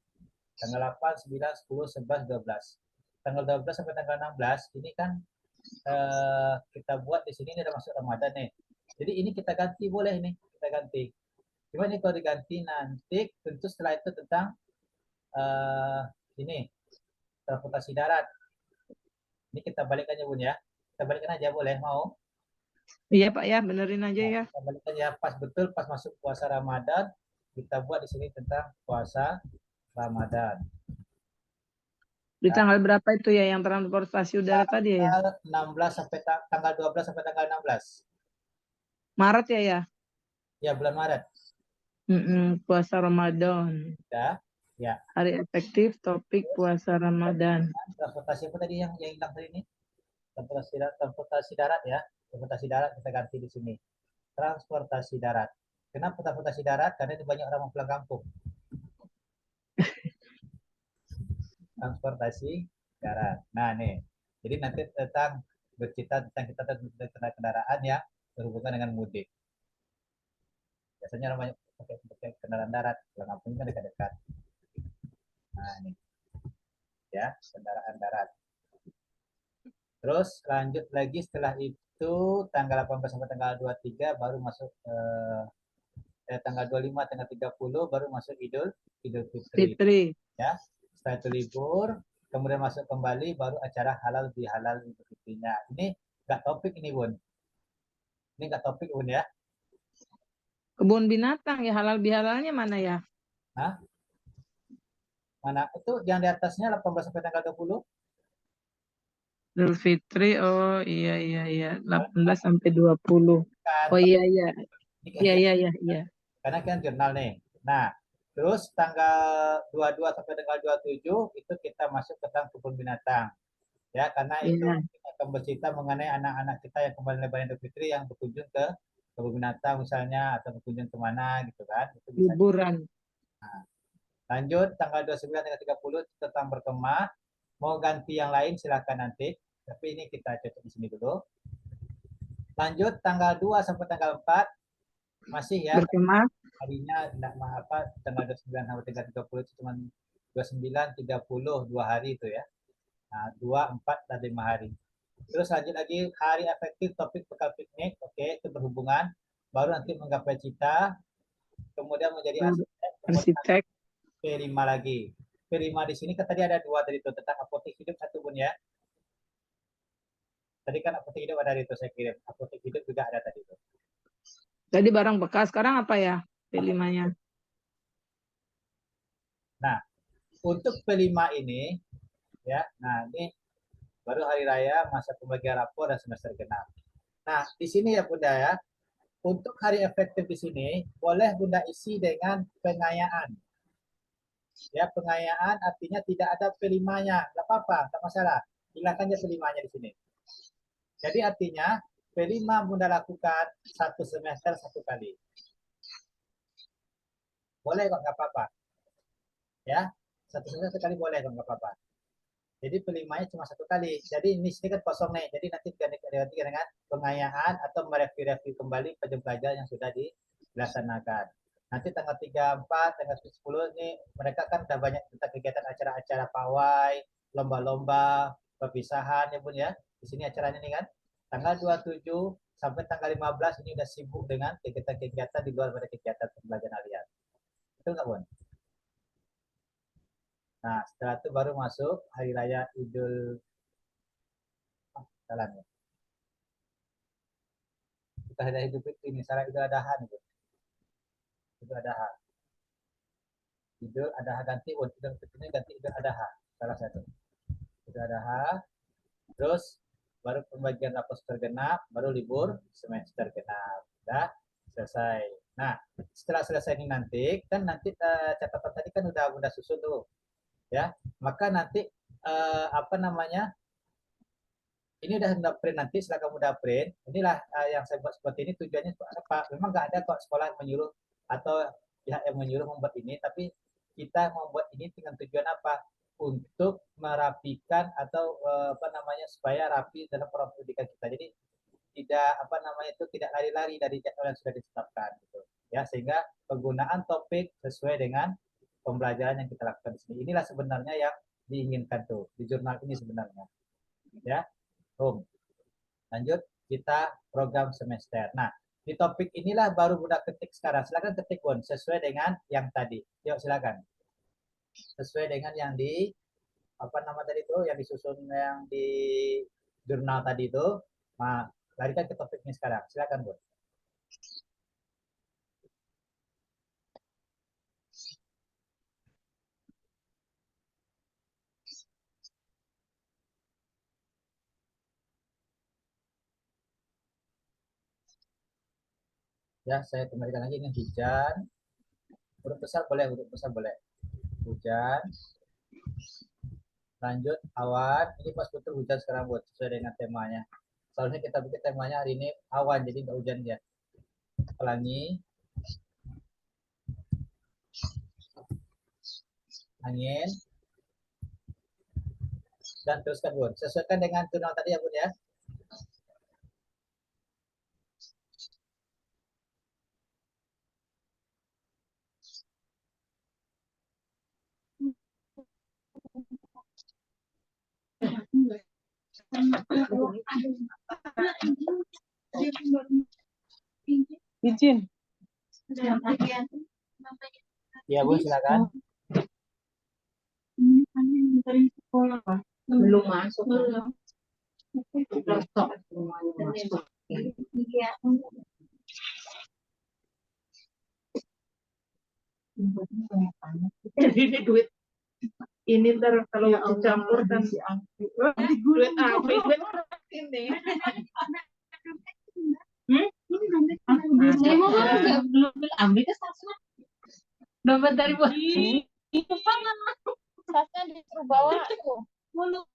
Tanggal 8, 9, 10, 11, 12. Tanggal 12 sampai tanggal 16 ini kan kita buat di sini ini udah masuk Ramadan nih. Jadi ini kita ganti boleh nih, kita ganti. Cuma ini kalau diganti nanti tentu setelah itu tentang ini transportasi darat. Ini kita balikkan aja, Bun ya. Kita balikkan aja boleh, mau? Iya Pak ya, benerin aja Nah, ya. kita balikkan ya pas betul pas masuk puasa Ramadan kita buat di sini tentang puasa Ramadan. Di tanggal berapa itu ya yang transportasi udara tadi ya? Tanggal 16 sampai tanggal 12 sampai tanggal 16. Maret ya ya? Ya, bulan Maret. Puasa Ramadan. Ya. Ya. Hari efektif topik puasa Ramadan. Transportasi apa tadi yang hilang tadi ini? Transportasi darat ya. Transportasi darat kita ganti di sini. Transportasi darat. Kenapa transportasi darat? Karena ini banyak orang mau pulang kampung. Transportasi darat. Nah, nih. Jadi nanti tentang bercerita tentang kita tentang kendaraan yang berhubungan dengan mudik. Biasanya orang banyak pakai kendaraan darat. Pulang kampung kan dekat-dekat. Nah, ini. Ya, kendaraan darat. Terus lanjut lagi setelah itu tanggal 18 sampai tanggal 23 baru masuk tanggal 25 tanggal 30 baru masuk Idul Fitri. Ya. Setelah itu libur, kemudian masuk kembali baru acara halal bihalal Idul Fitrinya. Ini enggak topik ini, Bun. Ini enggak topik, Bun ya. Kebun binatang ya, halal bihalalnya mana ya? Hah? Mana? Itu yang di atasnya 18 sampai tanggal 20. Idul Fitri, oh iya. 18 sampai 20. Kan, Oh iya. ini Iya. karena kan jurnal nih. Nah, terus tanggal 22 sampai tanggal 27 itu kita masuk ke tentang kebun binatang. Ya, karena itu Iya. kita akan bercerita mengenai anak-anak kita yang kembali lebaran Idul Fitri yang berkunjung ke kebun binatang misalnya atau berkunjung kemana gitu kan. Itu bisa. Liburan. Nah, lanjut tanggal 29 tanggal 30 tentang berkemah. Mau ganti yang lain silakan nanti. Tapi ini kita cocok di sini dulu. Lanjut tanggal 2 sampai tanggal 4 masih ya. Berkemah. Harinya tidak apa tanggal 29 sampai 30 itu cuma 29 30 2 hari itu ya. Nah, 2 4 dan 5 hari. Terus lanjut lagi hari efektif topik bekal piknik, oke, itu berhubungan. Baru nanti menggapai cita, kemudian menjadi arsitek, kemudian Arsitek. P5 lagi. P5 di sini kan tadi ada 2 tadi itu tentang apotek hidup 1 Bun ya. Tadi kan apotek hidup ada itu saya kirim. Apotek hidup juga ada tadi itu. Jadi barang bekas sekarang apa ya P5-nya? Nah, untuk P5 ini ya, nah ini baru hari raya, masa pembagian rapor dan semester genap. Nah, di sini ya Bunda ya, untuk hari efektif di sini boleh Bunda isi dengan pengayaan. Ya, pengayaan artinya tidak ada P5-nya, nggak apa-apa, nggak masalah. Hilangkan aja P5-nya di sini. Jadi artinya P5 Bunda lakukan 1 semester 1 kali. Boleh kok, nggak apa-apa. Ya, 1 semester 1 kali boleh kok, nggak apa-apa. Jadi P5-nya cuma 1 kali. Jadi ini sini kan kosong nih. Jadi nanti diganti dengan pengayaan atau mereview kembali pelajaran yang sudah dilaksanakan. Nanti tanggal 34, tanggal 10 ini mereka kan udah banyak tentang kegiatan acara-acara pawai, lomba-lomba, perpisahan ya Bun ya. Di sini acaranya nih kan. Tanggal 27 sampai tanggal 15 ini udah sibuk dengan kegiatan-kegiatan di luar dari kegiatan pembelajaran harian. Betul nggak Bun? Nah, setelah itu baru masuk hari raya Idul Salam ya. Kita hari raya Idul Fitri ini, salah Idul Adha nih. Idul Adha. Idul Adha ganti, Idul Fitri ganti Idul Adha. Salah satu. Idul Adha. Terus baru pembagian rapor genap, baru libur semester genap. Udah selesai. Nah, setelah selesai ini nanti, kan nanti catatan tadi kan udah susun tuh. Ya, maka nanti apa namanya? Ini udah print nanti, setelah kamu udah print, inilah yang saya buat seperti ini tujuannya apa? Memang nggak ada kok sekolah menyuruh atau pihak yang menyuruh membuat ini, tapi kita membuat ini dengan tujuan apa? Untuk merapikan atau apa namanya supaya rapi dalam program pendidikan kita. Jadi tidak apa namanya itu tidak lari-lari dari jadwal yang sudah ditetapkan gitu. Ya, sehingga penggunaan topik sesuai dengan pembelajaran yang kita lakukan di sini. Inilah sebenarnya yang diinginkan tuh di jurnal ini sebenarnya. Ya. Lanjut kita program semester. Nah, di topik inilah baru Bunda ketik sekarang. Silakan ketik Bun sesuai dengan yang tadi. Yuk silakan. Sesuai dengan yang di apa nama tadi itu yang disusun yang di jurnal tadi itu. Nah, larikan ke topik ini sekarang. Silakan Bun. Ya, saya kembalikan lagi ini hujan. Huruf besar boleh, huruf besar boleh. Hujan. Lanjut awan. Ini pas betul hujan sekarang buat sesuai dengan temanya. Soalnya kita bikin temanya hari ini awan, jadi nggak hujan ya. Pelangi. Angin. Dan teruskan Bun. Sesuaikan dengan jurnal tadi ya Bun ya. Izin. Iya Bu, silakan. Belum masuk. Jadi ini duit ini ntar kalau dicampur kan duit apa duit ini Saya mau belum ambil ke Sasna. Dompet dari Bu. Sasna disuruh bawa tuh. Mulu.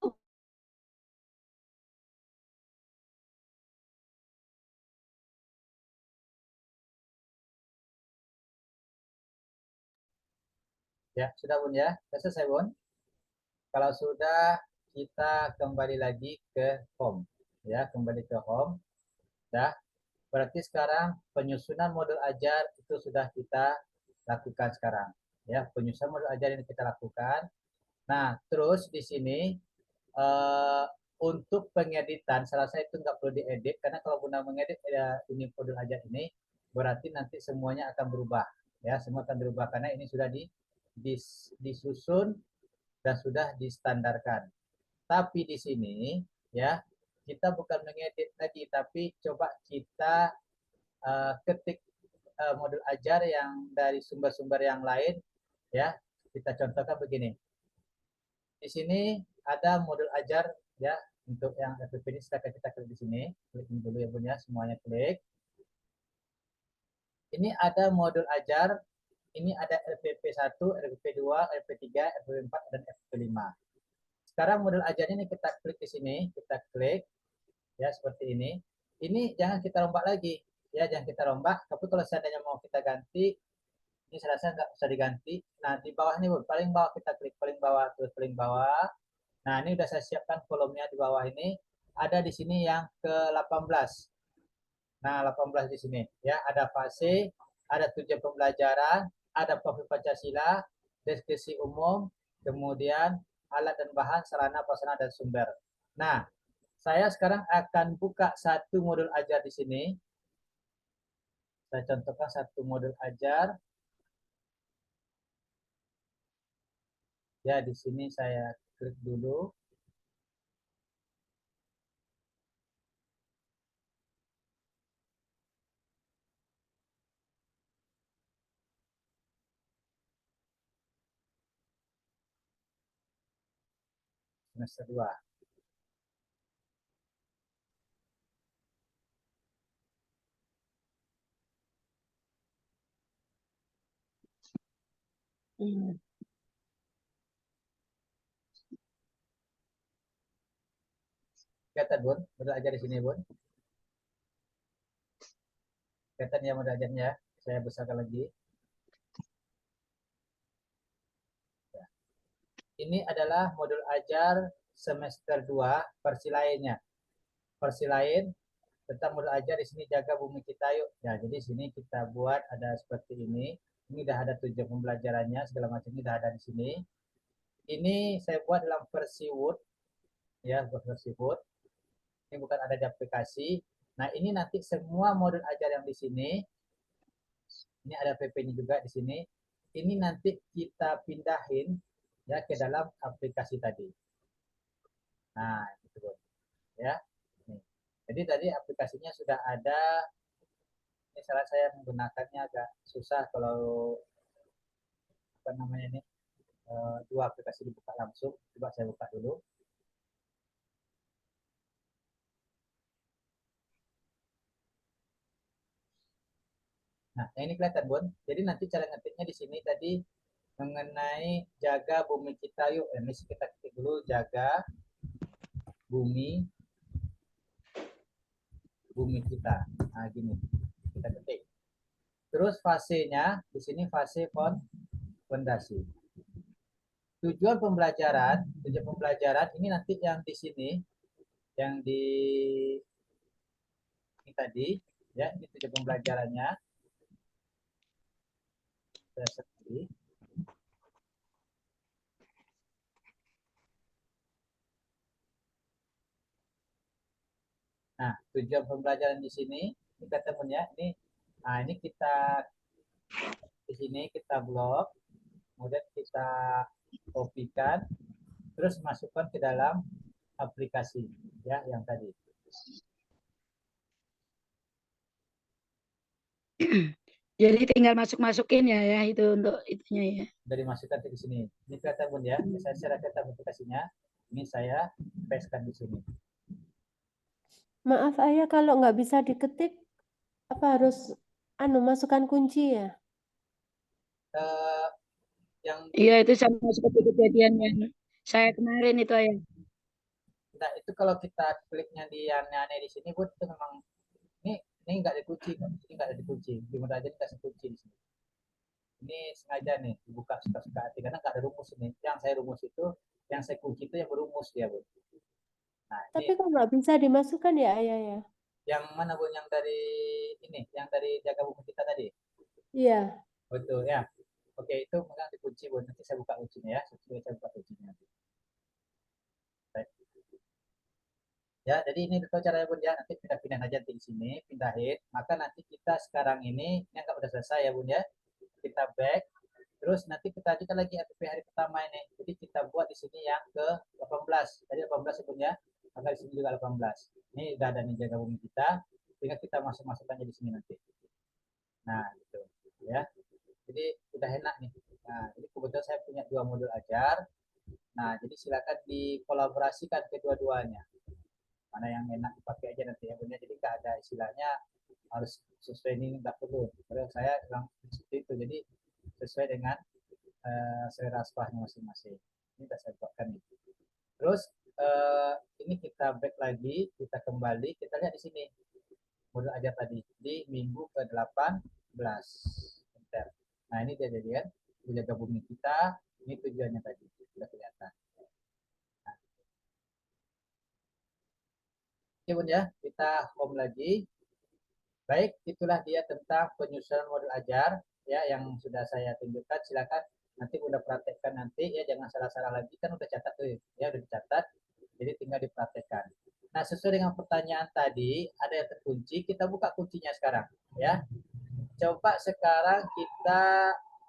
Ya, sudah Bun ya. Selesai Bun. Kalau sudah kita kembali lagi ke home. Ya, kembali ke home. Dah. Berarti sekarang penyusunan modul ajar itu sudah kita lakukan sekarang. Ya, penyusunan modul ajar ini kita lakukan. Nah, terus di sini untuk pengeditan, saya rasa itu nggak perlu diedit, karena kalau Bunda mengedit ini modul ajar ini, berarti nanti semuanya akan berubah. Ya, semua akan berubah karena ini sudah disusun dan sudah distandarkan. Tapi di sini ya kita bukan mengedit lagi, tapi coba kita ketik modul ajar yang dari sumber-sumber yang lain ya. Kita contohkan begini. Di sini ada modul ajar ya untuk yang FPP ini, silakan kita klik di sini. Klik dulu ya Bun ya, semuanya klik. Ini ada modul ajar, ini ada LPP 1, LPP 2, LPP 3, LPP 4 dan LPP 5. Sekarang modul ajar ini kita klik di sini, kita klik ya seperti ini. Ini jangan kita rombak lagi, ya jangan kita rombak. Tapi kalau seandainya mau kita ganti, ini saya rasa nggak usah diganti. Nah di bawah ini Bun, paling bawah kita klik paling bawah, terus paling bawah. Nah ini udah saya siapkan kolomnya di bawah ini. Ada di sini yang ke-18. Nah 18 di sini ya, ada fase, ada tujuan pembelajaran, ada profil Pancasila, deskripsi umum, kemudian alat dan bahan, sarana, prasarana dan sumber. Nah, saya sekarang akan buka satu modul ajar di sini. Saya contohkan satu modul ajar. Ya, di sini saya klik dulu. Semester 2. Kelihatan Bun, modul ajar di sini Bun. Kelihatan ya modul ajarnya. Saya besarkan lagi. Ini adalah modul ajar semester 2 versi lainnya. Versi lain tentang modul ajar di sini jaga bumi kita yuk. Ya, jadi sini kita buat ada seperti ini. Ini udah ada tujuan pembelajarannya, segala macam ini udah ada di sini. Ini saya buat dalam versi Word. Ya, versi Word. Ini bukan ada di aplikasi. Nah, ini nanti semua modul ajar yang di sini. Ini ada PP-nya juga di sini. Ini nanti kita pindahin ya ke dalam aplikasi tadi. Nah, gitu ya. Nih. Jadi tadi aplikasinya sudah ada. Ini salah saya menggunakannya agak susah kalau apa namanya ini dua aplikasi dibuka langsung. Coba saya buka dulu. Nah, yang ini kelihatan Bun. Jadi nanti cara ngetiknya di sini tadi mengenai jaga bumi kita yuk. Ini kita ketik dulu jaga bumi kita. Nah, gini. Kita ketik. Terus fasenya di sini fase fondasi. Tujuan pembelajaran ini nanti yang di sini yang di ini tadi ya, ini tujuan pembelajarannya. Saya sekali. Nah, tujuan pembelajaran di sini, ini ketemu ya, ini kita di sini kita blok, kemudian kita kopikan, terus masukkan ke dalam aplikasi ya yang tadi. Jadi tinggal masuk-masukin ya itu untuk itunya ya. Dari masukkan ke sini. Ini kelihatan Bun ya. Saya serahkan aplikasinya. Ini saya pastekan di sini. Maaf Ayah, kalau nggak bisa diketik, apa harus masukkan kunci ya? Yang Iya itu sama seperti kejadian yang saya kemarin itu Ayah. Nah, itu kalau kita kliknya di yang aneh di sini, Bun, itu memang ini nggak dikunci, ini nggak ada dikunci. Di modal aja dikasih kunci di sini. Ini sengaja nih dibuka suka-suka hati karena nggak ada rumus ini. Yang saya rumus itu, yang saya kunci itu yang berumus ya, Bun. Nah, Tapi ini kok nggak bisa dimasukkan ya Ayah ya? yang mana Bun? Yang dari ini, yang dari jaga buku kita tadi. Iya. Betul ya. Oke, itu megang dikunci Bun. Nanti saya buka kuncinya ya. Saya buka kuncinya nanti. Baik. Ya, jadi ini betul caranya Bun ya. Nanti kita pindah aja di sini, pindahin. Maka nanti kita sekarang ini anggap udah selesai ya Bun ya. Kita back. Terus nanti kita lanjutkan lagi FTP hari pertama ini. Jadi kita buat di sini yang ke 18. Tadi 18 ya Bun ya. Maka di sini juga 18. Ini udah ada nih jaga bumi kita. Tinggal kita masuk-masukkannya di sini nanti. Nah, gitu ya. Jadi udah enak nih. Nah, jadi kebetulan saya punya 2 modul ajar. Nah, jadi silakan dikolaborasikan kedua-duanya. Mana yang enak dipakai aja nanti ya Bun ya. Jadi nggak ada istilahnya harus sesuai ini, nggak perlu. Kalau saya bilang seperti itu. Jadi sesuai dengan selera sekolahnya masing-masing. Ini sudah saya buatkan nih. Terus ini kita back lagi, kita kembali, kita lihat di sini modul ajar tadi di minggu ke-18. Bentar. Nah ini dia jadian jaga bumi kita. Ini tujuannya tadi sudah kelihatan. Nah. Oke Bun ya, kita home lagi. Baik, itulah dia tentang penyusunan modul ajar ya yang sudah saya tunjukkan. Silakan nanti udah praktekkan nanti ya, jangan salah-salah lagi, kan udah catat tuh ya, udah dicatat, jadi tinggal dipraktekkan. Nah sesuai dengan pertanyaan tadi ada yang terkunci, kita buka kuncinya sekarang ya. Coba sekarang kita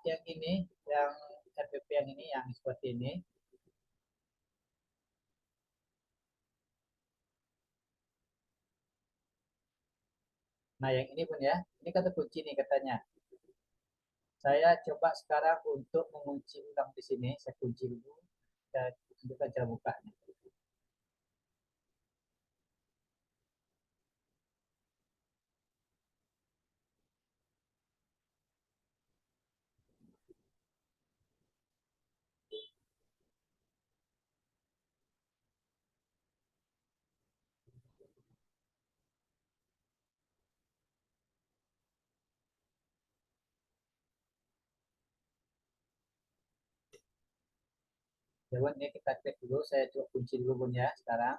yang ini, yang RPP yang ini, yang seperti ini. Nah yang ini Bun ya, ini kan terkunci nih katanya. Saya coba sekarang untuk mengunci ulang di sini, saya kunci dulu. Saya tunjukkan cara bukanya. Ya Bun, ini kita klik dulu, saya coba kunci dulu Bun ya sekarang.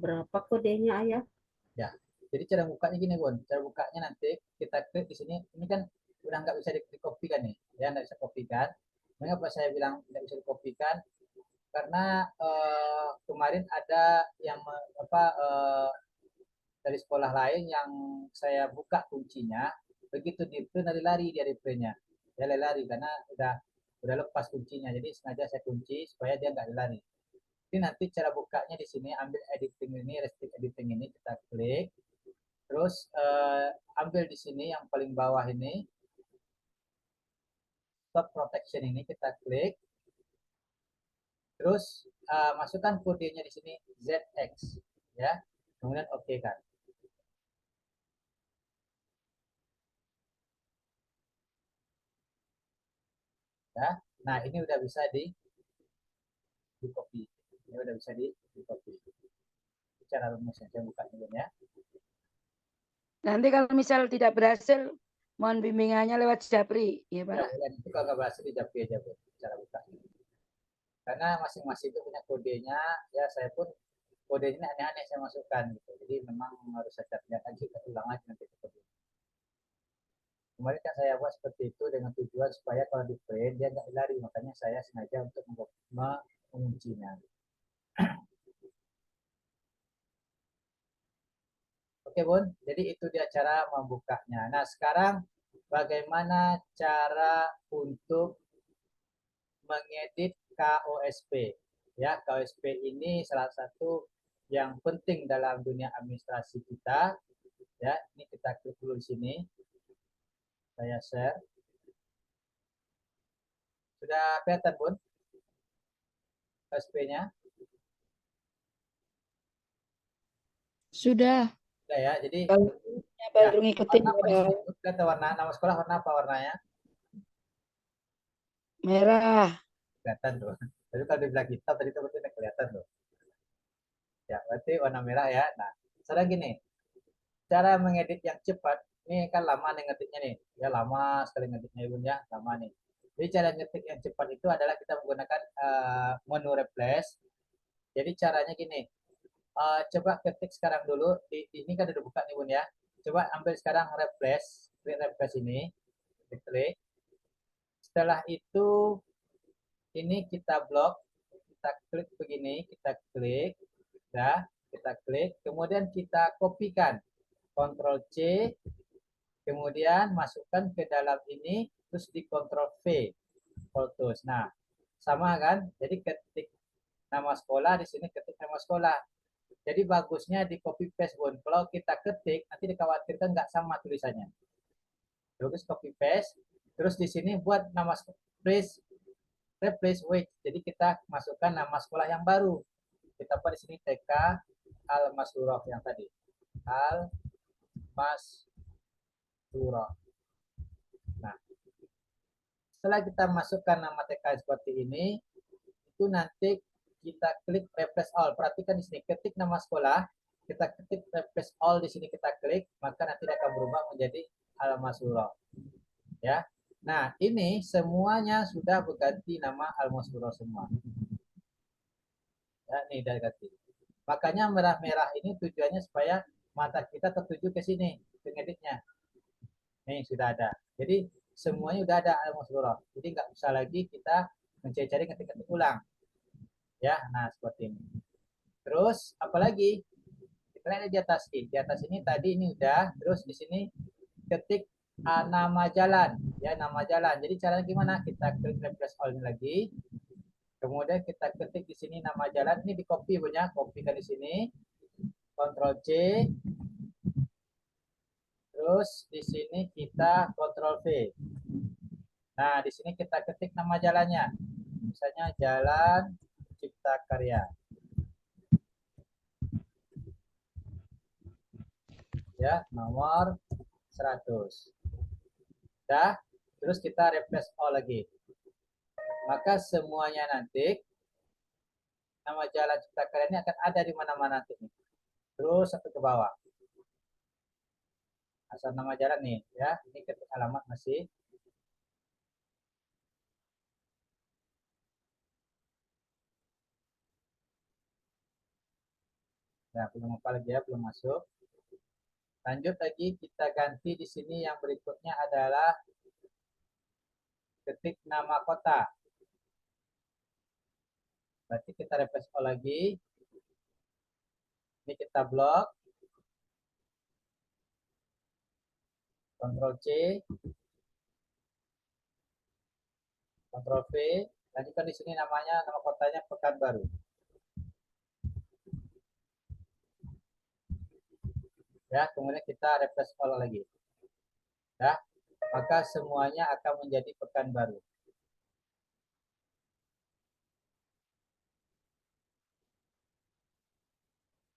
Berapa kodenya ayah? Ya, jadi cara bukanya gini Bun, cara bukanya nanti kita klik di sini, ini kan udah nggak bisa dikopikan nih, ya nggak bisa kopikan. Mengapa saya bilang nggak bisa dikopikan? Karena kemarin ada yang dari sekolah lain yang saya buka kuncinya, begitu di print lari dia di printnya, dia lari karena udah lepas kuncinya, jadi sengaja saya kunci supaya dia nggak lari. Jadi nanti cara bukanya di sini, ambil editing ini, restrict editing ini, kita klik, terus ambil di sini yang paling bawah ini, stop protection ini kita klik, terus masukkan kodenya di sini ZX, ya, kemudian oke kan. Ya, nah ini udah bisa di copy, ini udah bisa di copy. Cara rumusnya saya buka dulu ya. Nanti kalau misal tidak berhasil, mohon bimbingannya lewat Japri, ya Pak. Ya, itu kalau nggak berhasil di Japri aja Bu, cara buka. Karena masing-masing itu punya kodenya, ya saya pun kodenya aneh-aneh saya masukkan gitu. Jadi memang harus saya lihat lagi, kita ulang lagi nanti kode. Kemarin kan saya buat seperti itu dengan tujuan supaya kalau di print dia nggak lari, makanya saya sengaja untuk menguncinya. Oke Bun, jadi itu dia cara membukanya. Nah sekarang bagaimana cara untuk mengedit KOSP? Ya, KOSP ini salah satu yang penting dalam dunia administrasi kita. Ya, ini kita klik dulu di sini. Saya share. Sudah kelihatan Bun? KOSP-nya? Sudah. Sudah ya, jadi baru ngikutin kelihatan warna nama sekolah warna apa warnanya? merah. Kelihatan tuh. Tapi kalau dibilang hitam tadi itu berarti kelihatan tuh. Ya, berarti warna merah ya. Nah, sekarang gini, cara mengedit yang cepat, ini kan lama nih ngetiknya nih. Ya lama sekali ngetiknya Ibu ya, lama nih. Jadi cara ngetik yang cepat itu adalah kita menggunakan menu replace. Jadi caranya gini, Coba ketik sekarang dulu. Ini kan udah buka nih Bun ya. Coba ambil sekarang refresh, klik refresh ini, klik. Setelah itu ini kita blok, kita klik begini, kita klik, ya, kita klik, kemudian kita kopikan, Ctrl C, kemudian masukkan ke dalam ini, terus di Ctrl V, Photos. Nah, sama kan? Jadi ketik nama sekolah, di sini ketik nama sekolah. Jadi bagusnya di copy paste Bun. Kalau kita ketik, nanti dikhawatirkan nggak sama tulisannya. Terus copy paste, terus di sini buat nama replace with. Jadi kita masukkan nama sekolah yang baru. Kita buat di sini TK Al Masrurah yang tadi. Al Masrurah. Nah, setelah kita masukkan nama TK seperti ini, itu nanti kita klik refresh all. Perhatikan di sini, ketik nama sekolah, kita ketik refresh all di sini kita klik, maka nanti akan berubah menjadi Al Masrurah. Ya. Nah, ini semuanya sudah berganti nama Al Masrurah semua. Ya, ini udah ganti. Makanya merah-merah ini tujuannya supaya mata kita tertuju ke sini, ke ngeditnya. Nih, sudah ada. Jadi, semuanya udah ada Al Masrurah. Jadi, nggak usah lagi kita mencari-cari ketik-ketik ulang. Ya, nah seperti ini. Terus, apalagi? Kita lihat di atas ini. Di atas ini tadi ini udah. Terus di sini ketik nama jalan. Ya, nama jalan. Jadi, caranya gimana? Kita klik refresh all ini lagi. Kemudian kita ketik di sini nama jalan. Ini di copy punya, kopikan di sini. Ctrl C. Terus di sini kita Ctrl V. Nah, di sini kita ketik nama jalannya. Misalnya Jalan Cipta Karya. Ya, nomor 100. Dah, terus kita refresh all lagi. Maka semuanya nanti nama Jalan Cipta Karya ini akan ada di mana-mana nanti. Terus sampai ke bawah. Asal nama jalan nih, ya. Ini ketik alamat masih. Nah, belum apa lagi ya, belum masuk. Lanjut lagi, kita ganti di sini yang berikutnya adalah ketik nama kota. Berarti kita refresh all lagi. Ini kita blok. Ctrl C. Ctrl V. Lanjutkan di sini namanya, nama kotanya Pekanbaru. Ya, kemudian kita refresh all lagi. Ya, maka semuanya akan menjadi Pekanbaru.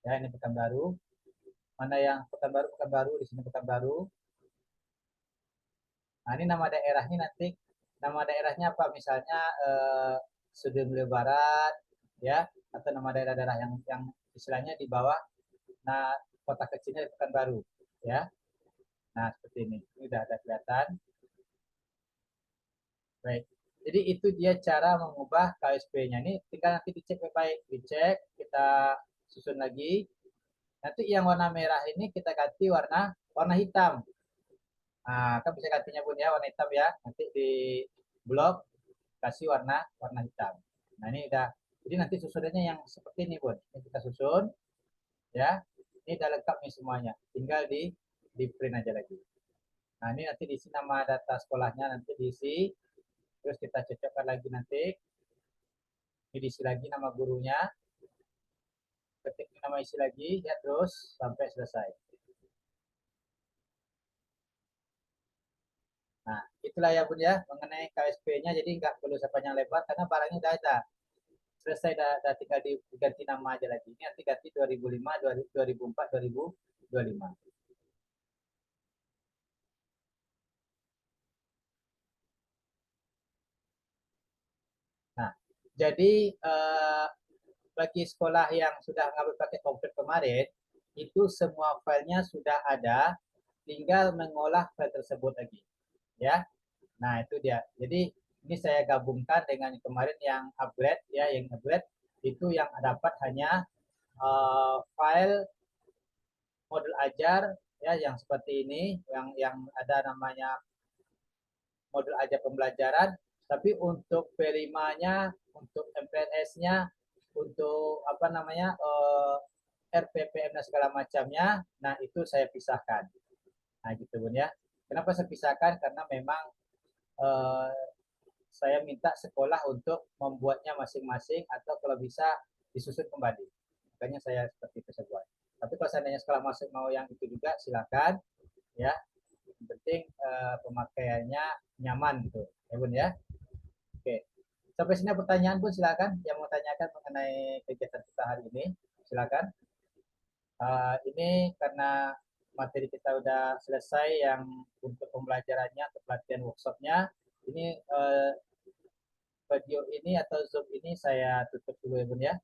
Ya, ini Pekanbaru. Mana yang Pekanbaru? Pekanbaru, di sini Pekanbaru. Nah, ini nama daerahnya nanti. Nama daerahnya apa? Misalnya Sudirman Barat, ya, atau nama daerah-daerah yang istilahnya di bawah. Nah, kota kecilnya di Pekanbaru, ya. Nah, seperti ini. Ini udah ada kelihatan. Baik. Jadi itu dia cara mengubah KSP-nya. Ini tinggal nanti dicek baik-baik. Dicek, kita susun lagi. Nanti yang warna merah ini kita ganti warna hitam. Nah, kan bisa gantinya Bun ya, warna hitam ya. Nanti di blok kasih warna hitam. Nah, ini udah. Jadi nanti susunannya yang seperti ini Bun. Ini kita susun. Ya. Ini udah lengkap nih semuanya. Tinggal di print aja lagi. Nah, ini nanti diisi nama data sekolahnya, nanti diisi. Terus kita cocokkan lagi nanti. Ini diisi lagi nama gurunya. Ketik nama isi lagi, ya terus sampai selesai. Nah, itulah ya Bun ya, mengenai KSP-nya. Jadi nggak perlu sepanjang lebar, karena barangnya udah ada. Selesai, dah tinggal diganti nama aja lagi. Ini nanti ganti 2005, 2004, 2025. Nah, jadi bagi sekolah yang sudah ngambil paket komplit kemarin, itu semua filenya sudah ada, tinggal mengolah file tersebut lagi. Ya, nah itu dia. Jadi ini saya gabungkan dengan kemarin yang upgrade, ya, yang upgrade itu yang dapat hanya file modul ajar ya yang seperti ini, yang ada namanya modul ajar pembelajaran, tapi untuk P5-nya, untuk MPLS-nya, untuk apa namanya RPPM dan segala macamnya, nah itu saya pisahkan. Nah gitu Bun ya. Kenapa saya pisahkan? Karena memang saya minta sekolah untuk membuatnya masing-masing atau kalau bisa disusun kembali. Makanya saya seperti itu saya buat. Tapi kalau seandainya sekolah masuk mau yang itu juga silakan ya. Yang penting pemakaiannya nyaman gitu. Ya Bun ya. Oke. Sampai sini pertanyaan Bun, silakan yang mau tanyakan mengenai kegiatan kita hari ini. Silakan. Ini karena materi kita udah selesai yang untuk pembelajarannya, untuk pelatihan workshopnya. Ini video ini atau Zoom ini saya tutup dulu ya Bun ya.